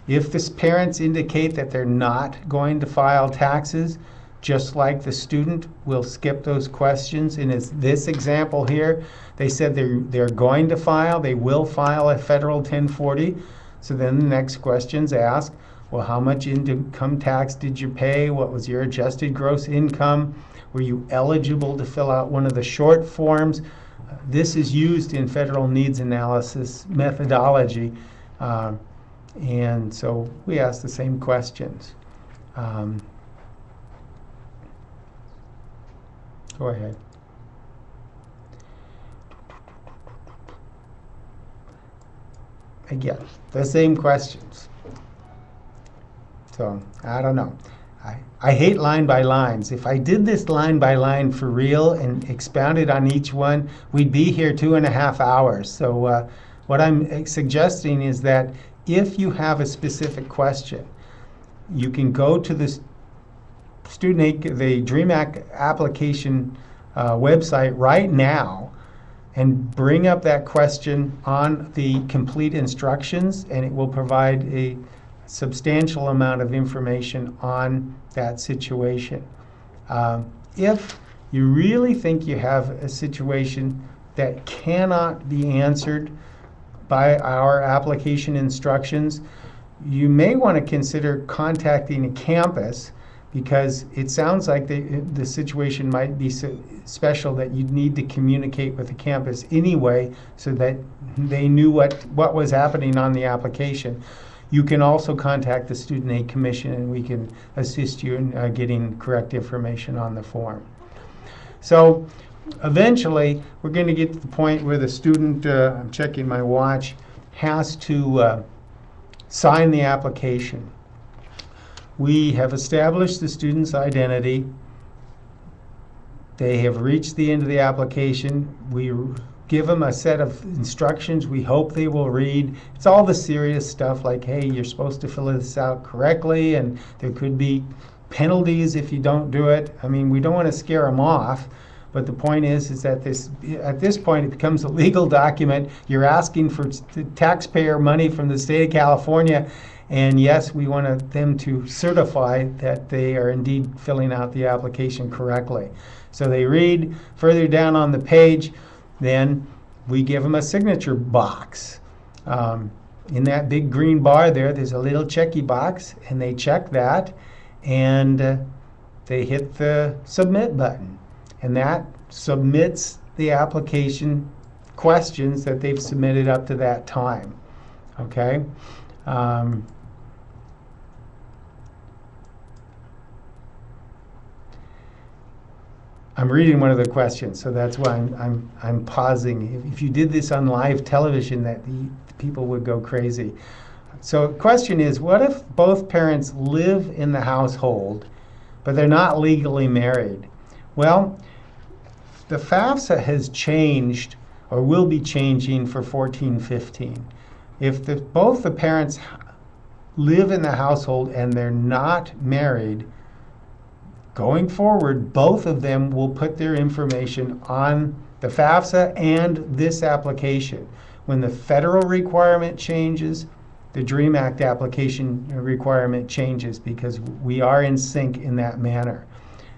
A: If the parents indicate that they're not going to file taxes, just like the student, we'll skip those questions. In this example here, they said they're going to file, they will file a federal 1040. So then the next questions ask, well, how much income tax did you pay? What was your adjusted gross income? Were you eligible to fill out one of the short forms? This is used in federal needs analysis methodology. And so we ask the same questions. Go ahead. Again, the same questions. So, I don't know. I hate line by lines. If I did this line by line for real and expounded on each one, we'd be here 2.5 hours. So what I'm suggesting is that if you have a specific question, you can go to the Dream application website right now and bring up that question on the complete instructions, and it will provide a substantial amount of information on that situation. If you really think you have a situation that cannot be answered by our application instructions, you may want to consider contacting a campus, because it sounds like the situation might be so special that you'd need to communicate with the campus anyway so that they knew what was happening on the application. You can also contact the Student Aid Commission, and we can assist you in getting correct information on the form. So eventually, we're going to get to the point where the student, I'm checking my watch, has to sign the application. We have established the student's identity. They have reached the end of the application. We give them a set of instructions we hope they will read. It's all the serious stuff like, hey, you're supposed to fill this out correctly, and there could be penalties if you don't do it. I mean, we don't want to scare them off, but the point is that at this point it becomes a legal document. You're asking for taxpayer money from the state of California, and yes, we want them to certify that they are indeed filling out the application correctly. So they read further down on the page, then we give them a signature box. In that big green bar there's a little checky box, and they check that, and they hit the submit button. And that submits the application questions that they've submitted up to that time. Okay? I'm reading one of the questions, so that's why I'm pausing. If you did this on live television, the people would go crazy. So the question is, what if both parents live in the household, but they're not legally married? Well, the FAFSA has changed, or will be changing, for 14-15. If both the parents live in the household and they're not married, going forward, both of them will put their information on the FAFSA and this application. When the federal requirement changes, the DREAM Act application requirement changes, because we are in sync in that manner.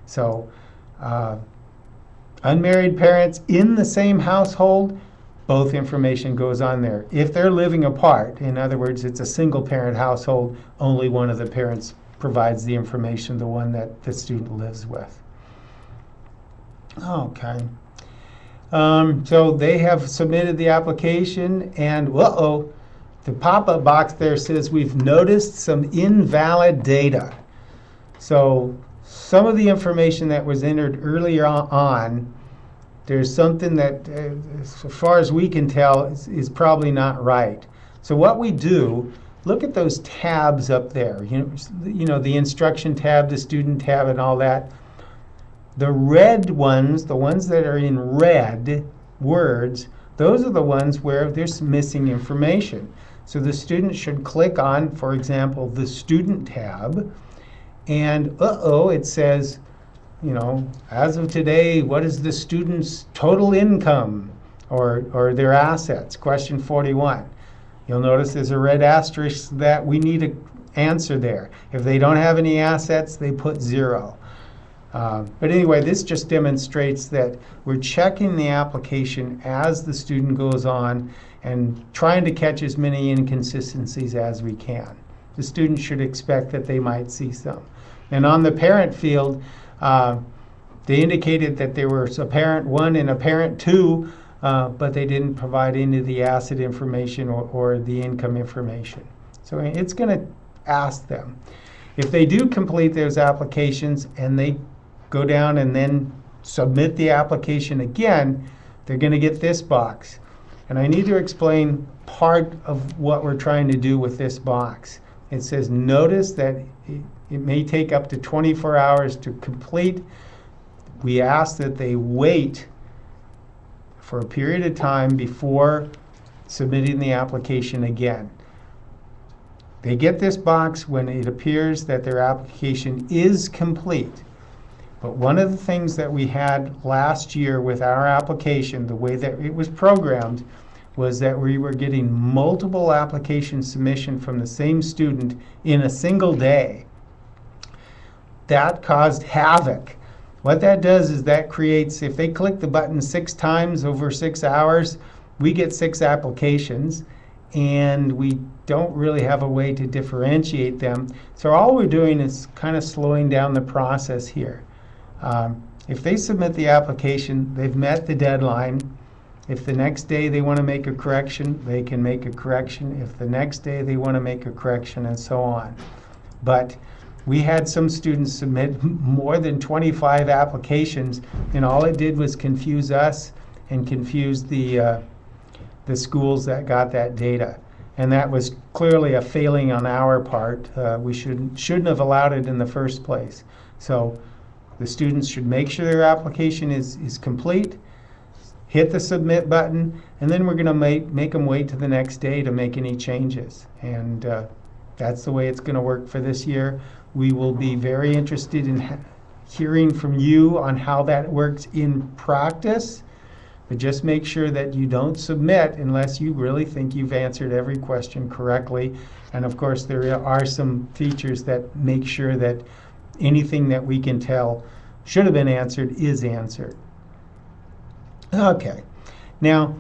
A: So unmarried parents in the same household, both information goes on there. If they're living apart, in other words, it's a single parent household, only one of the parents provides the information, the one that the student lives with. Okay. So they have submitted the application, and the pop-up box there says we've noticed some invalid data. So some of the information that was entered earlier on, there's something that, as far as we can tell, is probably not right. So what we do, look at those tabs up there. You know, the instruction tab, the student tab, and all that. The red ones, the ones that are in red words, those are the ones where there's missing information. So the student should click on, for example, the student tab, and it says, as of today, what is the student's total income or their assets? Question 41. You'll notice there's a red asterisk that we need to answer there. If they don't have any assets, they put 0. But anyway, this just demonstrates that we're checking the application as the student goes on and trying to catch as many inconsistencies as we can. The student should expect that they might see some. And on the parent field, they indicated that there was a parent 1 and a parent 2, but they didn't provide any of the asset information or the income information. So it's going to ask them. If they do complete those applications and they go down and then submit the application again, they're going to get this box. And I need to explain part of what we're trying to do with this box. It says, notice that it may take up to 24 hours to complete. We ask that they wait for a period of time before submitting the application again. They get this box when it appears that their application is complete. But one of the things that we had last year with our application, the way that it was programmed, was that we were getting multiple application submission from the same student in a single day. That caused havoc. What that does is that creates, if they click the button 6 times over 6 hours, we get 6 applications, and we don't really have a way to differentiate them. So all we're doing is kind of slowing down the process here. If they submit the application, they've met the deadline. If the next day they want to make a correction, they can make a correction. If the next day they want to make a correction, and so on. But we had some students submit more than 25 applications, and all it did was confuse us and confuse the schools that got that data. And that was clearly a failing on our part. We shouldn't have allowed it in the first place. So the students should make sure their application is complete, hit the submit button, and then we're going to make them wait to the next day to make any changes. And that's the way it's going to work for this year. We will be very interested in hearing from you on how that works in practice. But just make sure that you don't submit unless you really think you've answered every question correctly. And of course, there are some features that make sure that anything that we can tell should have been answered is answered. Okay. Now,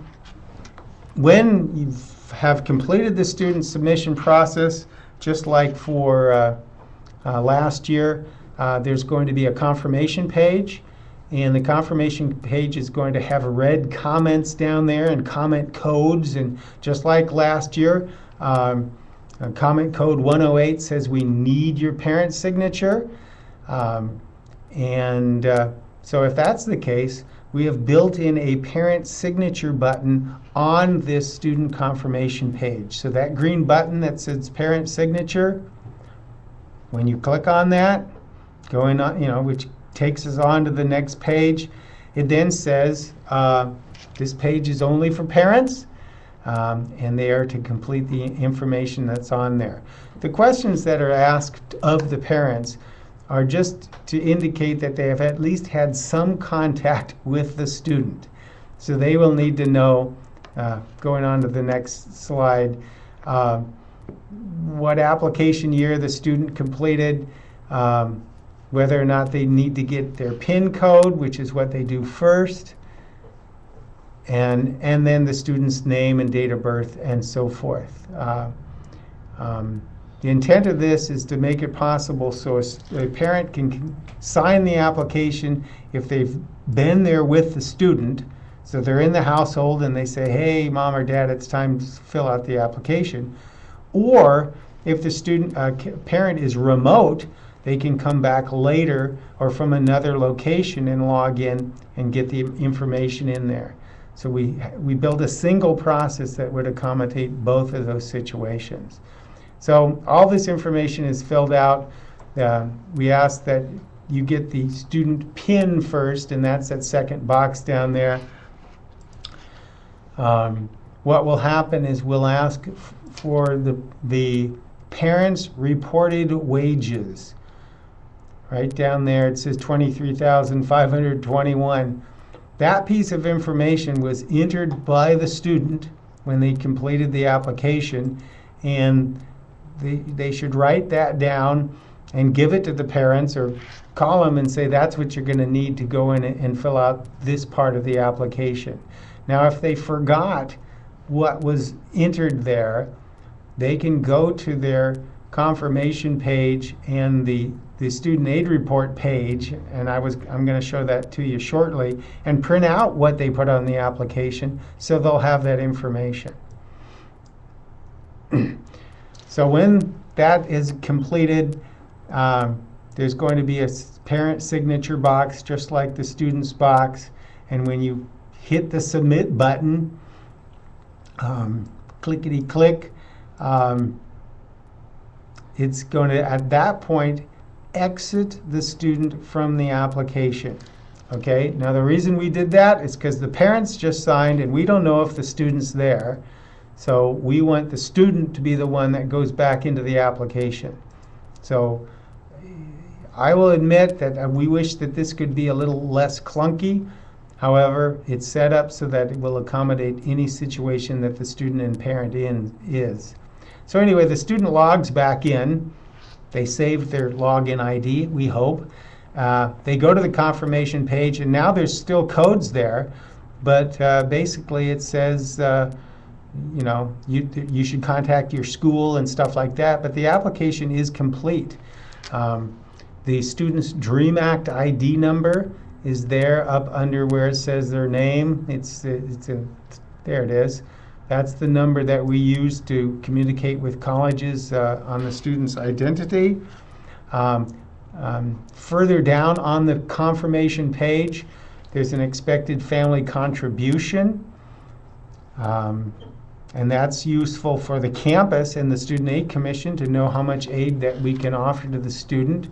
A: when you have completed the student submission process, just like for last year, there's going to be a confirmation page. And the confirmation page is going to have red comments down there and comment codes. And just like last year, comment code 108 says we need your parent's signature. So if that's the case, we have built in a parent signature button on this student confirmation page. So that green button that says parent signature, when you click on that, going on, which takes us on to the next page, it then says this page is only for parents, and they are to complete the information that's on there. The questions that are asked of the parents are just to indicate that they have at least had some contact with the student. So they will need to know, going on to the next slide, what application year the student completed, whether or not they need to get their PIN code, which is what they do first, and then the student's name and date of birth and so forth. The intent of this is to make it possible so a parent can sign the application if they've been there with the student. So they're in the household and they say, hey, mom or dad, it's time to fill out the application. Or if the parent is remote, they can come back later or from another location and log in and get the information in there. So we build a single process that would accommodate both of those situations. So all this information is filled out. We ask that you get the student PIN first, and that's that second box down there. What will happen is we'll ask for the parents' reported wages. Right down there it says $23,521. That piece of information was entered by the student when they completed the application, and they should write that down and give it to the parents or call them and say that's what you're going to need to go in and fill out this part of the application. Now, if they forgot what was entered there, they can go to their confirmation page and the student aid report page, and I'm going to show that to you shortly, and print out what they put on the application so they'll have that information. So when that is completed, there's going to be a parent signature box just like the student's box, and when you hit the submit button, clickety click, it's going to at that point exit the student from the application. Okay, now the reason we did that is because the parents just signed and we don't know if the student's there. So we want the student to be the one that goes back into the application. So I will admit that we wish that this could be a little less clunky. However, it's set up so that it will accommodate any situation that the student and parent is. So anyway, the student logs back in. They saved their login ID, we hope. They go to the confirmation page, and now there's still codes there, but basically it says, you know, you should contact your school and stuff like that, but the application is complete. The student's DREAM Act ID number is there up under where it says their name. There it is. That's the number that we use to communicate with colleges on the student's identity. Further down on the confirmation page, there's an expected family contribution. And that's useful for the campus and the Student Aid Commission to know how much aid that we can offer to the student.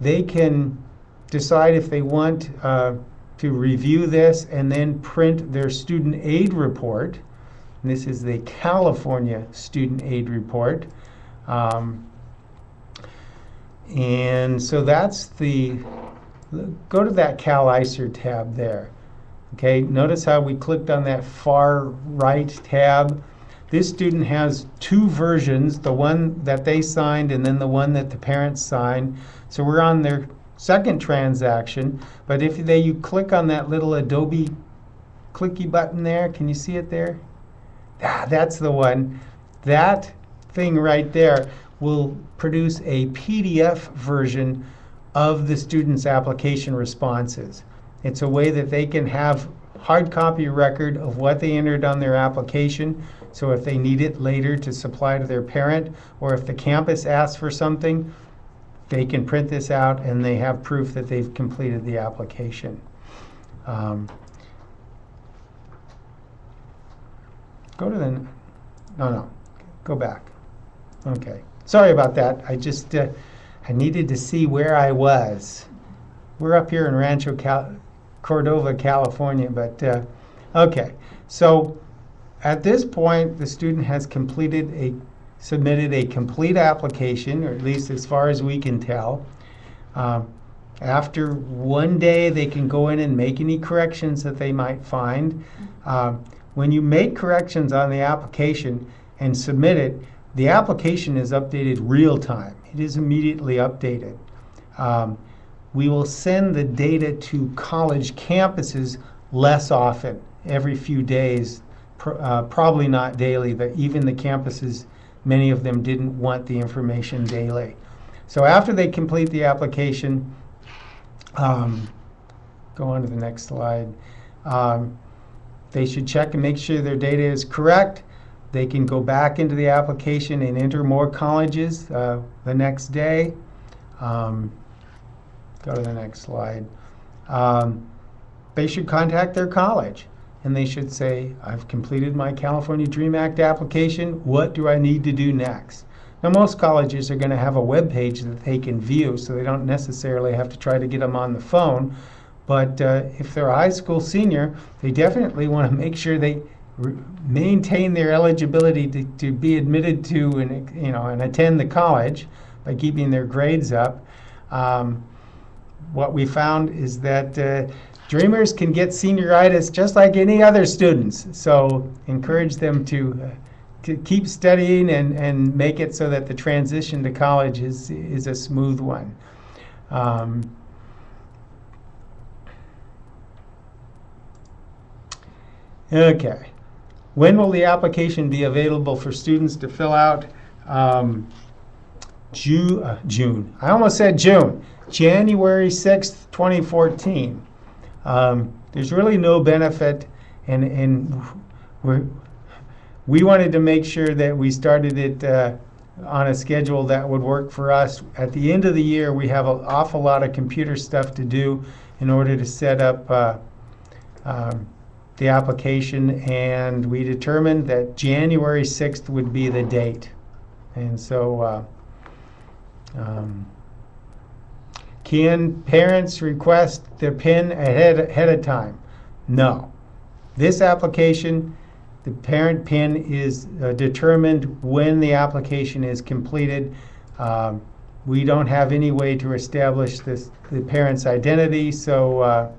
A: They can decide if they want to review this and then print their student aid report. And this is the California Student Aid Report. And so that's go to that Cal ICER tab there. Okay, notice how we clicked on that far right tab. This student has two versions, the one that they signed and then the one that the parents signed. So we're on their second transaction, but if you click on that little Adobe clicky button there, can you see it there? That's the one. That thing right there will produce a PDF version of the student's application responses. It's a way that they can have hard copy record of what they entered on their application, so if they need it later to supply to their parent, or if the campus asks for something, they can print this out and they have proof that they've completed the application. Go back. Okay, sorry about that. I just I needed to see where I was. We're up here in Rancho Cordova, California, but okay. So at this point, the student has submitted a complete application, or at least as far as we can tell. After one day, they can go in and make any corrections that they might find. When you make corrections on the application and submit it, the application is updated real time. It is immediately updated. We will send the data to college campuses less often, every few days, probably not daily, but even the campuses, many of them didn't want the information daily. So after they complete the application, go on to the next slide, they should check and make sure their data is correct. They can go back into the application and enter more colleges the next day. Go to the next slide. They should contact their college and they should say, I've completed my California DREAM Act application. What do I need to do next? Now, most colleges are going to have a web page that they can view, so they don't necessarily have to try to get them on the phone. But if they're a high school senior, they definitely want to make sure they maintain their eligibility to be admitted to and attend the college by keeping their grades up. What we found is that Dreamers can get senioritis just like any other students. So encourage them to keep studying and make it so that the transition to college is a smooth one. Okay. When will the application be available for students to fill out? June. I almost said June. January 6th, 2014. There's really no benefit, and we wanted to make sure that we started it on a schedule that would work for us. At the end of the year, we have an awful lot of computer stuff to do in order to set up the application, and we determined that January 6th would be the date. And so can parents request their PIN ahead of time? No. This application The parent PIN is determined when the application is completed. We don't have any way to establish the parent's identity, so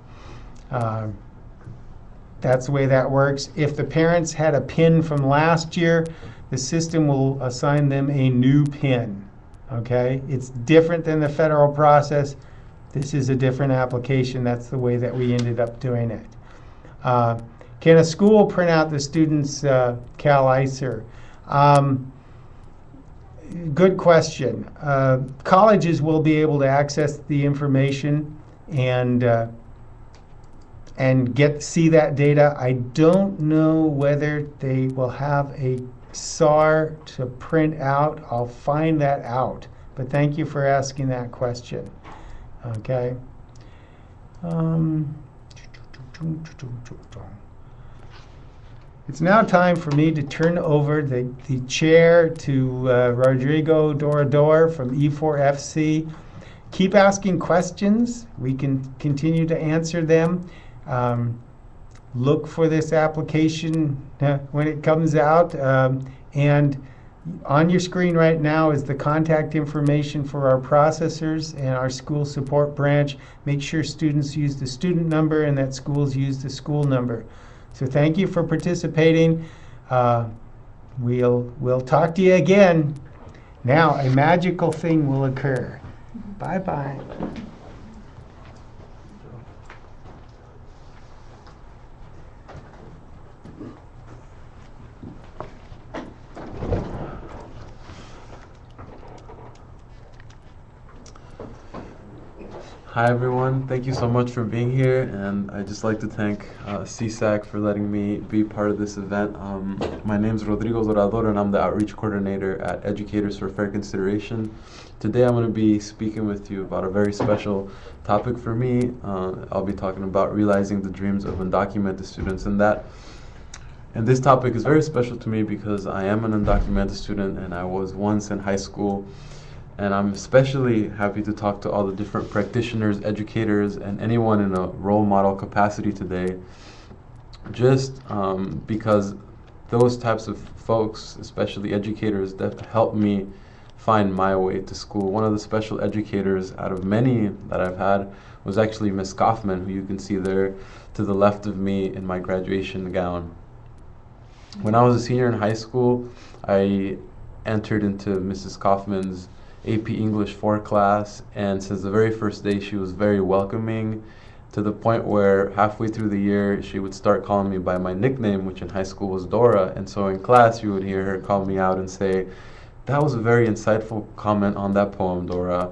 A: that's the way that works. If the parents had a PIN from last year, the system will assign them a new PIN. Okay? It's different than the federal process. This is a different application. That's the way that we ended up doing it. Can a school print out the student's Cal ICER? Good question. Colleges will be able to access the information and see that data. I don't know whether they will have a SAR to print out. I'll find that out. But thank you for asking that question. Okay. It's now time for me to turn over the chair to Rodrigo Dorador from E4FC. Keep asking questions. We can continue to answer them. Look for this application when it comes out. And on your screen right now is the contact information for our processors and our school support branch. Make sure students use the student number and that schools use the school number. So thank you for participating. We'll talk to you again. Now a magical thing will occur. Bye-bye.
B: Hi everyone, thank you so much for being here, and I'd just like to thank CSAC for letting me be part of this event. My name is Rodrigo Dorador and I'm the Outreach Coordinator at Educators for Fair Consideration. Today I'm going to be speaking with you about a very special topic for me. I'll be talking about realizing the dreams of undocumented students, and this topic is very special to me because I am an undocumented student and I was once in high school. And I'm especially happy to talk to all the different practitioners, educators, and anyone in a role model capacity today, just because those types of folks, especially educators, that helped me find my way to school. One of the special educators out of many that I've had was actually Miss Kaufman, who you can see there to the left of me in my graduation gown. When I was a senior in high school, I entered into Mrs. Kaufman's AP English 4 class, and since the very first day she was very welcoming, to the point where halfway through the year she would start calling me by my nickname, which in high school was Dora. And so in class you would hear her call me out and say, "That was a very insightful comment on that poem, Dora.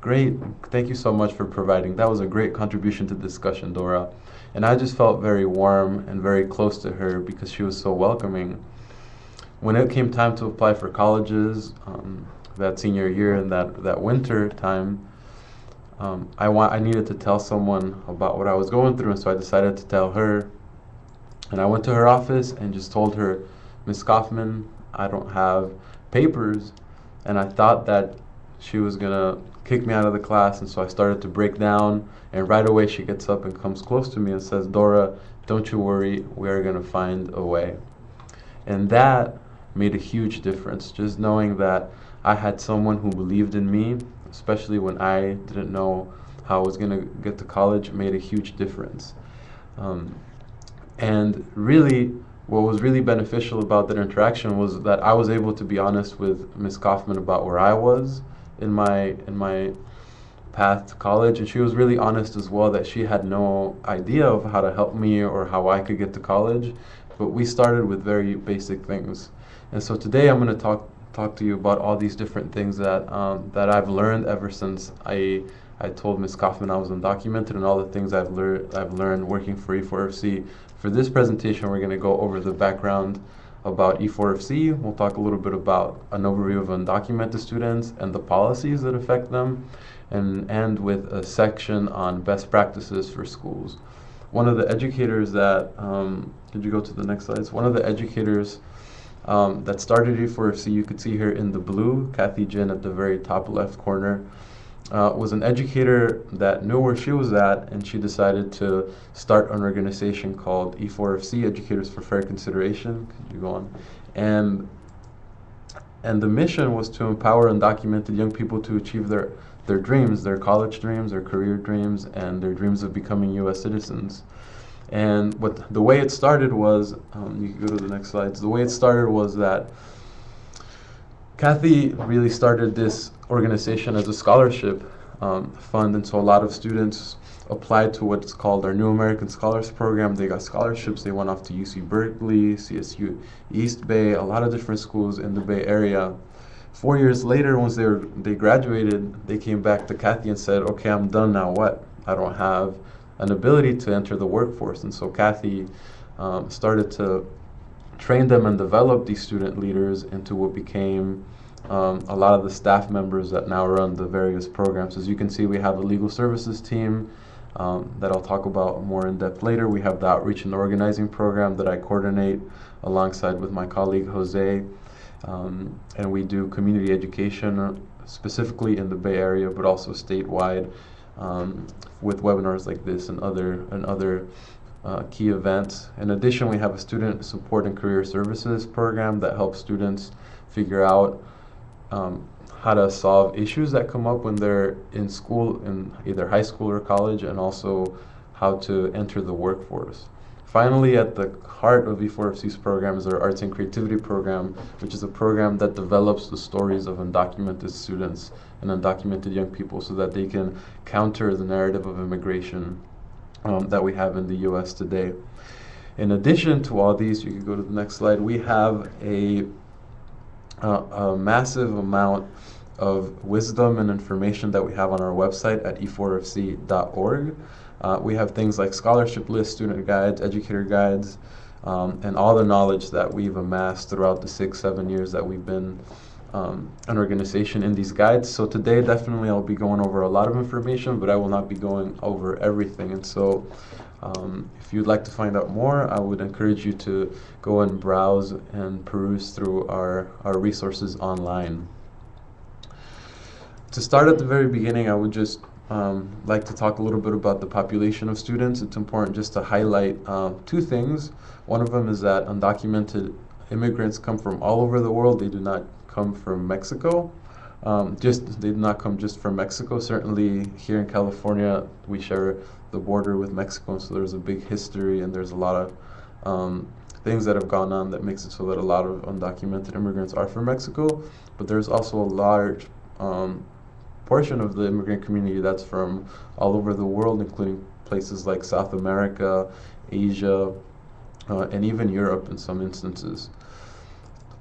B: Great, thank you so much for providing. That was a great contribution to the discussion, Dora." And I just felt very warm and very close to her because she was so welcoming. When it came time to apply for colleges, that senior year and that winter time, I needed to tell someone about what I was going through, and so I decided to tell her. And I went to her office and just told her, "Miss Kaufman, I don't have papers." And I thought that she was gonna kick me out of the class, and so I started to break down, and right away she gets up and comes close to me and says, "Dora, don't you worry, we are gonna find a way." And that made a huge difference, just knowing that I had someone who believed in me, especially when I didn't know how I was going to get to college, made a huge difference. And really, what was really beneficial about that interaction was that I was able to be honest with Ms. Kaufman about where I was in my path to college, and she was really honest as well that she had no idea of how to help me or how I could get to college, but we started with very basic things. And so today I'm going to talk to you about all these different things that I've learned ever since I told Ms. Kaufman I was undocumented, and all the things I've learned working for E4FC. For this presentation, we're going to go over the background about E4FC. We'll talk a little bit about an overview of undocumented students and the policies that affect them, and end with a section on best practices for schools. One of the educators that, could you go to the next slides? One of the educators that started E4FC, you could see her in the blue, Kathy Jin at the very top left corner. was an educator that knew where she was at, and she decided to start an organization called E4FC, Educators for Fair Consideration. Could you go on? And the mission was to empower undocumented young people to achieve their dreams, their college dreams, their career dreams, and their dreams of becoming U.S. citizens. And the way it started was, you can go to the next slides. The way it started was that Kathy really started this organization as a scholarship fund, and so a lot of students applied to what's called our New American Scholars Program. They got scholarships. They went off to UC Berkeley, CSU East Bay, a lot of different schools in the Bay Area. 4 years later, once they graduated, they came back to Kathy and said, okay, I'm done now, what? I don't have an ability to enter the workforce. And so Kathy started to train them and develop these student leaders into what became a lot of the staff members that now run the various programs. As you can see, we have a legal services team that I'll talk about more in depth later. We have the outreach and organizing program that I coordinate alongside with my colleague Jose. And we do community education specifically in the Bay Area, but also statewide with webinars like this and other key events. In addition, we have a student support and career services program that helps students figure out how to solve issues that come up when they're in school, in either high school or college, and also how to enter the workforce. Finally, at the heart of E4FC's program is our Arts and Creativity program, which is a program that develops the stories of undocumented students and undocumented young people so that they can counter the narrative of immigration that we have in the U.S. today. In addition to all these, you can go to the next slide, we have a massive amount of wisdom and information that we have on our website at e4fc.org. We have things like scholarship lists, student guides, educator guides, and all the knowledge that we've amassed throughout the 6-7 years that we've been an organization in these guides. So today definitely I'll be going over a lot of information, but I will not be going over everything. And so if you'd like to find out more, I would encourage you to go and browse and peruse through our resources online. To start at the very beginning, I would just like to talk a little bit about the population of students. It's important just to highlight two things. One of them is that undocumented immigrants come from all over the world. They do not come from Mexico. They do not come just from Mexico. Certainly here in California, we share the border with Mexico, and so there's a big history, and there's a lot of things that have gone on that makes it so that a lot of undocumented immigrants are from Mexico. But there's also a large portion of the immigrant community that's from all over the world, including places like South America, Asia, and even Europe in some instances.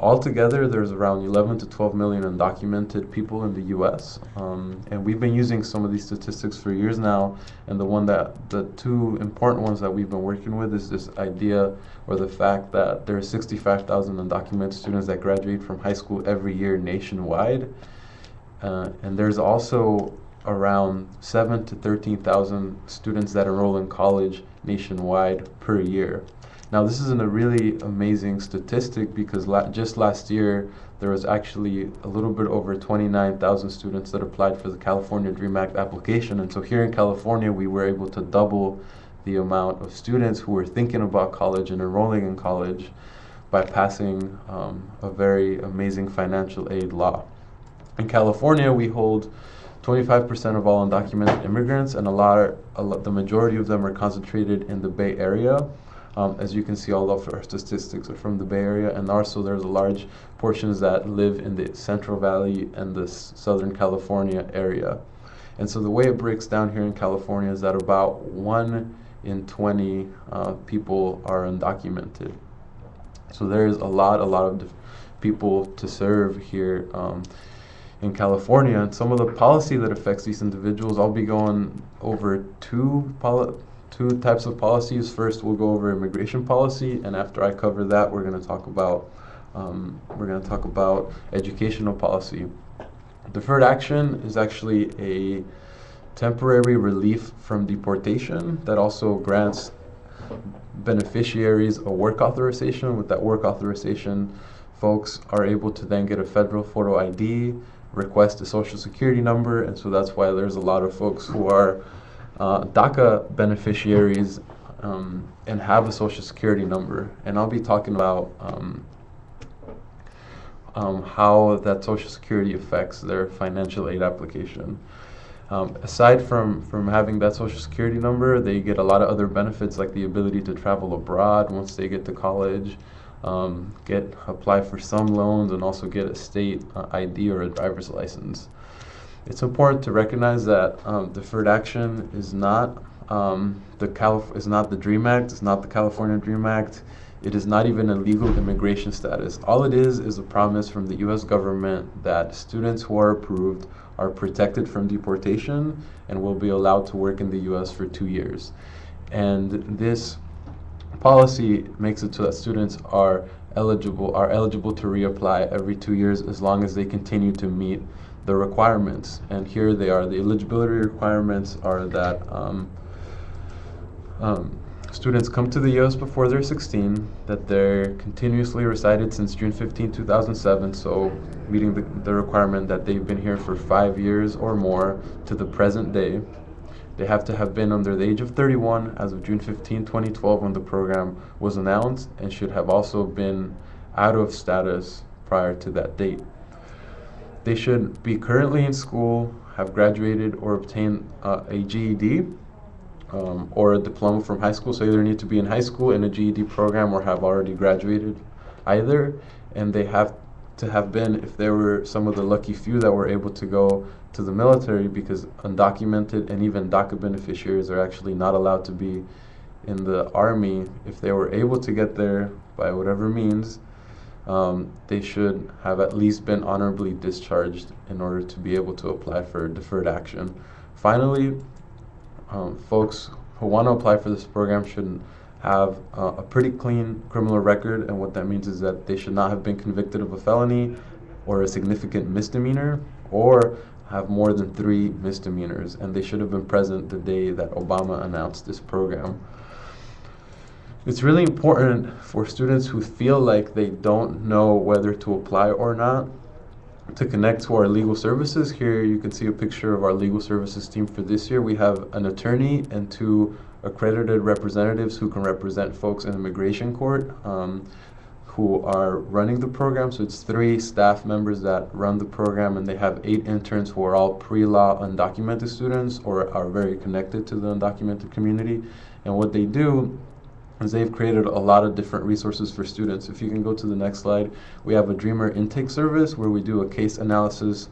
B: Altogether, there's around 11 to 12 million undocumented people in the U.S., and we've been using some of these statistics for years now, and the two important ones that we've been working with is this idea or the fact that there are 65,000 undocumented students that graduate from high school every year nationwide. And there's also around 7,000 to 13,000 students that enroll in college nationwide per year. Now, this isn't a really amazing statistic because just last year, there was actually a little bit over 29,000 students that applied for the California DREAM Act application. And so here in California, we were able to double the amount of students who were thinking about college and enrolling in college by passing a very amazing financial aid law. In California, we hold 25% of all undocumented immigrants, and the majority of them are concentrated in the Bay Area. As you can see, all of our statistics are from the Bay Area, and also there's a large portions that live in the Central Valley and the Southern California area. And so the way it breaks down here in California is that about 1 in 20 people are undocumented. So there's a lot of people to serve here in California, and some of the policy that affects these individuals, I'll be going over two types of policies. First, we'll go over immigration policy, and after I cover that, we're going to talk about educational policy. Deferred action is actually a temporary relief from deportation that also grants beneficiaries a work authorization. With that work authorization, folks are able to then get a federal photo ID, request a social security number, and so that's why there's a lot of folks who are DACA beneficiaries and have a social security number. And I'll be talking about how that social security affects their financial aid application. Aside from having that social security number, they get a lot of other benefits like the ability to travel abroad once they get to college, apply for some loans, and also get a state ID or a driver's license. It's important to recognize that deferred action is not the DREAM Act. It's not the California DREAM Act. It is not even a legal immigration status. All it is a promise from the U.S. government that students who are approved are protected from deportation and will be allowed to work in the U.S. for 2 years. And this policy makes it so that students are eligible to reapply every 2 years as long as they continue to meet the requirements. And here they are. The eligibility requirements are that students come to the U.S. before they're 16, that they're continuously resided since June 15, 2007, so meeting the requirement that they've been here for 5 years or more to the present day. They have to have been under the age of 31 as of June 15, 2012 when the program was announced, and should have also been out of status prior to that date. They should be currently in school, have graduated or obtained a GED, or a diploma from high school, so either need to be in high school in a GED program or have already graduated either, and they have to have been, if they were some of the lucky few that were able to go to the military, because undocumented and even DACA beneficiaries are actually not allowed to be in the Army. If they were able to get there by whatever means, they should have at least been honorably discharged in order to be able to apply for deferred action. Finally, folks who want to apply for this program should have a pretty clean criminal record, and what that means is that they should not have been convicted of a felony or a significant misdemeanor, or have more than 3 misdemeanors, and they should have been present the day that Obama announced this program. It's really important for students who feel like they don't know whether to apply or not to connect to our legal services. Here you can see a picture of our legal services team for this year. We have an attorney and 2 accredited representatives who can represent folks in immigration court who are running the program. So it's 3 staff members that run the program, and they have 8 interns who are all pre-law undocumented students or are very connected to the undocumented community. And what they do is they've created a lot of different resources for students. If you can go to the next slide, we have a Dreamer intake service where we do a case analysis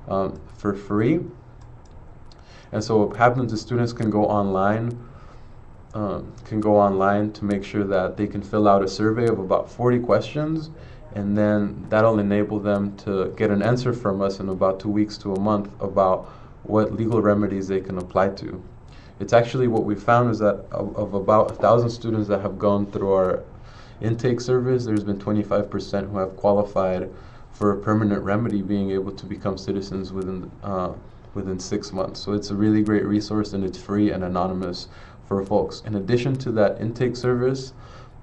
B: for free. And so what happens is students can go online to make sure that they can fill out a survey of about 40 questions, and then that'll enable them to get an answer from us in about 2 weeks to a month about what legal remedies they can apply to. It's actually, what we found is that of about 1,000 students that have gone through our intake service, there's been 25% who have qualified for a permanent remedy, being able to become citizens within 6 months. So it's a really great resource, and it's free and anonymous for folks. In addition to that intake service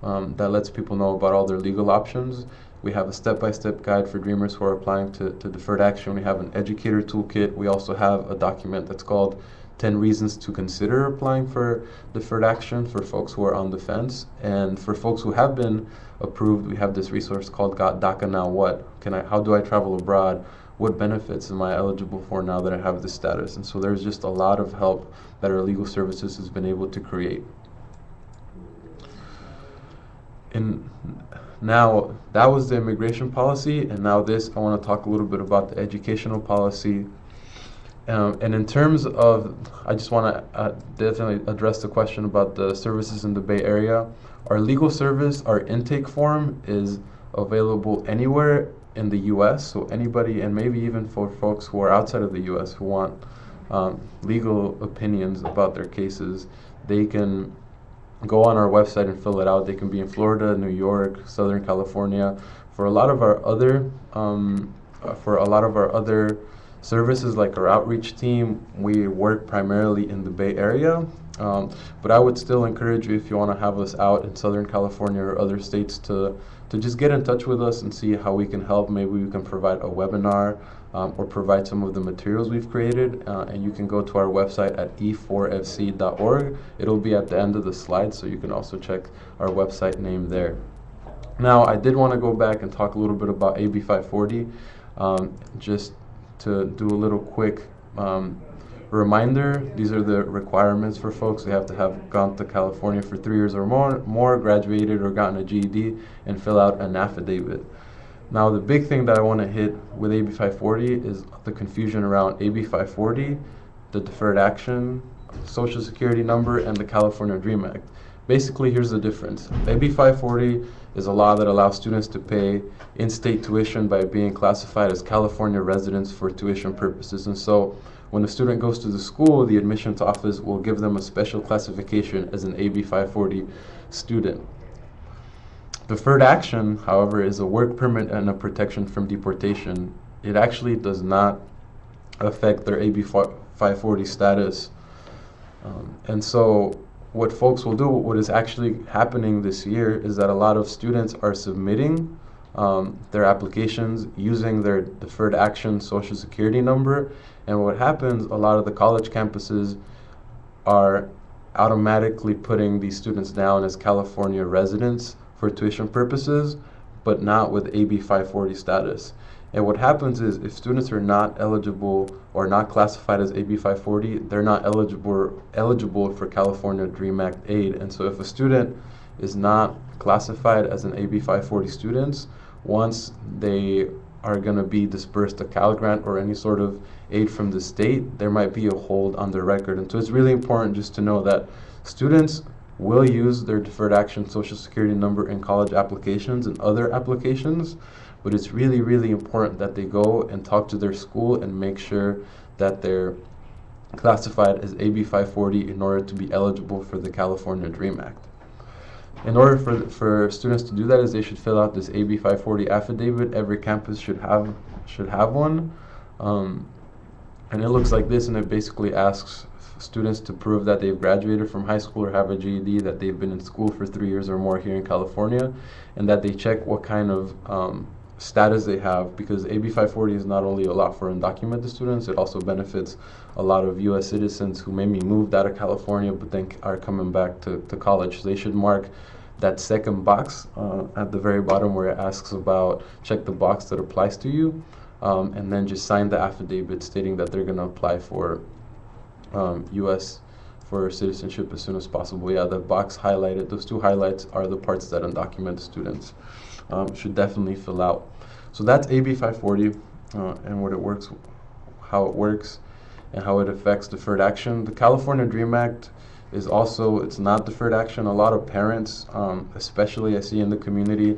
B: that lets people know about all their legal options, we have a step-by-step guide for Dreamers who are applying to deferred action. We have an educator toolkit. We also have a document that's called 10 reasons to consider applying for deferred action for folks who are on the fence. And for folks who have been approved, we have this resource called DACA Now What? How do I travel abroad? What benefits am I eligible for now that I have this status? And so there's just a lot of help that our legal services has been able to create. And now, that was the immigration policy, and now I want to talk a little bit about the educational policy. And in terms of, I just want to definitely address the question about the services in the Bay Area. Our legal service, our intake form, is available anywhere in the U.S., so anybody, and maybe even for folks who are outside of the U.S. who want legal opinions about their cases, they can go on our website and fill it out. They can be in Florida, New York, Southern California. For a lot of our other services, like our outreach team, we work primarily in the Bay Area. But I would still encourage you, if you want to have us out in Southern California or other states, to just get in touch with us and see how we can help. Maybe we can provide a webinar or provide some of the materials we've created, and you can go to our website at e4fc.org. It'll be at the end of the slide, so you can also check our website name there. Now, I did want to go back and talk a little bit about AB 540, just to do a little quick reminder. These are the requirements for folks. They have to have gone to California for 3 years or more, graduated or gotten a GED, and fill out an affidavit. Now, the big thing that I want to hit with AB 540 is the confusion around AB 540, the Deferred Action, Social Security number, and the California Dream Act. Basically, here's the difference. AB 540 is a law that allows students to pay in-state tuition by being classified as California residents for tuition purposes. And so when a student goes to the school, the admissions office will give them a special classification as an AB 540 student. Deferred action, however, is a work permit and a protection from deportation. It actually does not affect their AB 540 status. And so what folks will do, what is actually happening this year, is that a lot of students are submitting their applications using their deferred action social security number. And what happens, a lot of the college campuses are automatically putting these students down as California residents for tuition purposes, but not with AB 540 status. And what happens is, if students are not eligible or not classified as AB 540, they're not eligible for California Dream Act aid. And so if a student is not classified as an AB 540 student, once they are going to be dispersed a Cal Grant or any sort of aid from the state, there might be a hold on their record. And so it's really important just to know that students will use their deferred action social security number in college applications and other applications, but it's really, really important that they go and talk to their school and make sure that they're classified as AB 540 in order to be eligible for the California Dream Act. In order for students to do that, is they should fill out this AB 540 affidavit. Every campus should have one, and it looks like this, and it basically asks students to prove that they've graduated from high school or have a GED, that they've been in school for 3 years or more here in California, and that they check what kind of status they have, because AB 540 is not only a law for undocumented students, it also benefits a lot of U.S. citizens who maybe moved out of California but then are coming back to college. So they should mark that second box at the very bottom where it asks about, check the box that applies to you, and then just sign the affidavit stating that they're going to apply for U.S. for citizenship as soon as possible. Yeah, the box highlighted, those two highlights are the parts that undocumented students should definitely fill out. So that's AB 540 and what it works, how it works, and how it affects deferred action. The California Dream Act is also, it's not deferred action. A lot of parents, especially I see in the community,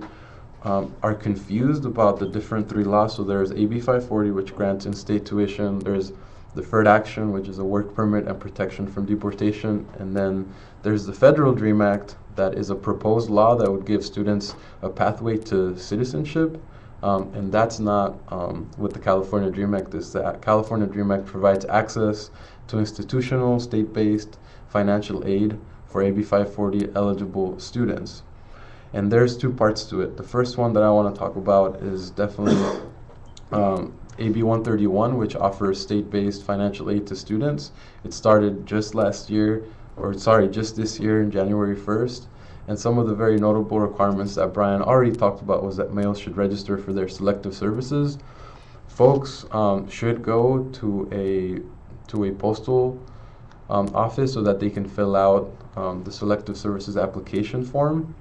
B: are confused about the different three laws. So there's AB 540, which grants in-state tuition. There's deferred action, which is a work permit and protection from deportation. And then there's the Federal Dream Act, that is a proposed law that would give students a pathway to citizenship. And that's not what the California Dream Act is. The California Dream Act provides access to institutional, state-based financial aid for AB 540 eligible students. And there's two parts to it. The first one that I want to talk about is definitely AB 131, which offers state-based financial aid to students. It started just this year in January 1st. And some of the very notable requirements that Brian already talked about was that males should register for their selective services. Folks should go to a postal office so that they can fill out the selective services application form.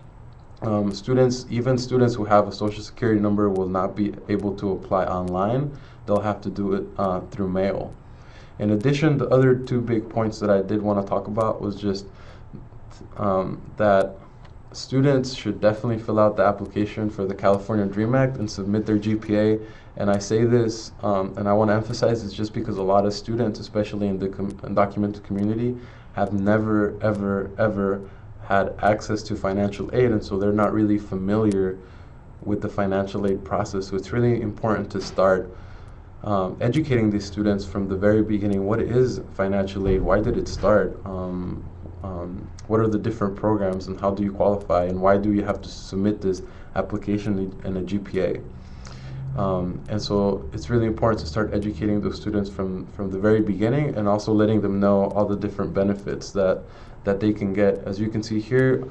B: Even students who have a social security number will not be able to apply online. They'll have to do it through mail. In addition, the other two big points that I did want to talk about was just that students should definitely fill out the application for the California Dream Act and submit their GPA. And I say this, and I want to emphasize this just because a lot of students, especially in the undocumented community, have never, ever, ever had access to financial aid, and so they're not really familiar with the financial aid process. So it's really important to start educating these students from the very beginning. What is financial aid? Why did it start? What are the different programs, and how do you qualify, and why do you have to submit this application and a GPA? And so it's really important to start educating those students from the very beginning, and also letting them know all the different benefits that they can get. As you can see here,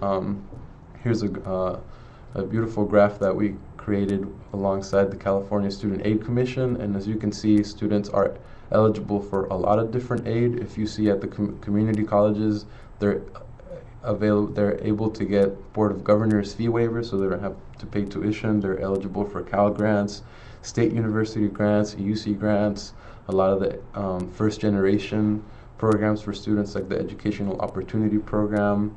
B: here's a beautiful graph that we created alongside the California Student Aid Commission. And as you can see, students are eligible for a lot of different aid. If you see at the community colleges, they're able to get Board of Governors fee waivers, so they don't have to pay tuition. They're eligible for Cal grants, state university grants, UC grants, a lot of the first generation programs for students like the Educational Opportunity Program,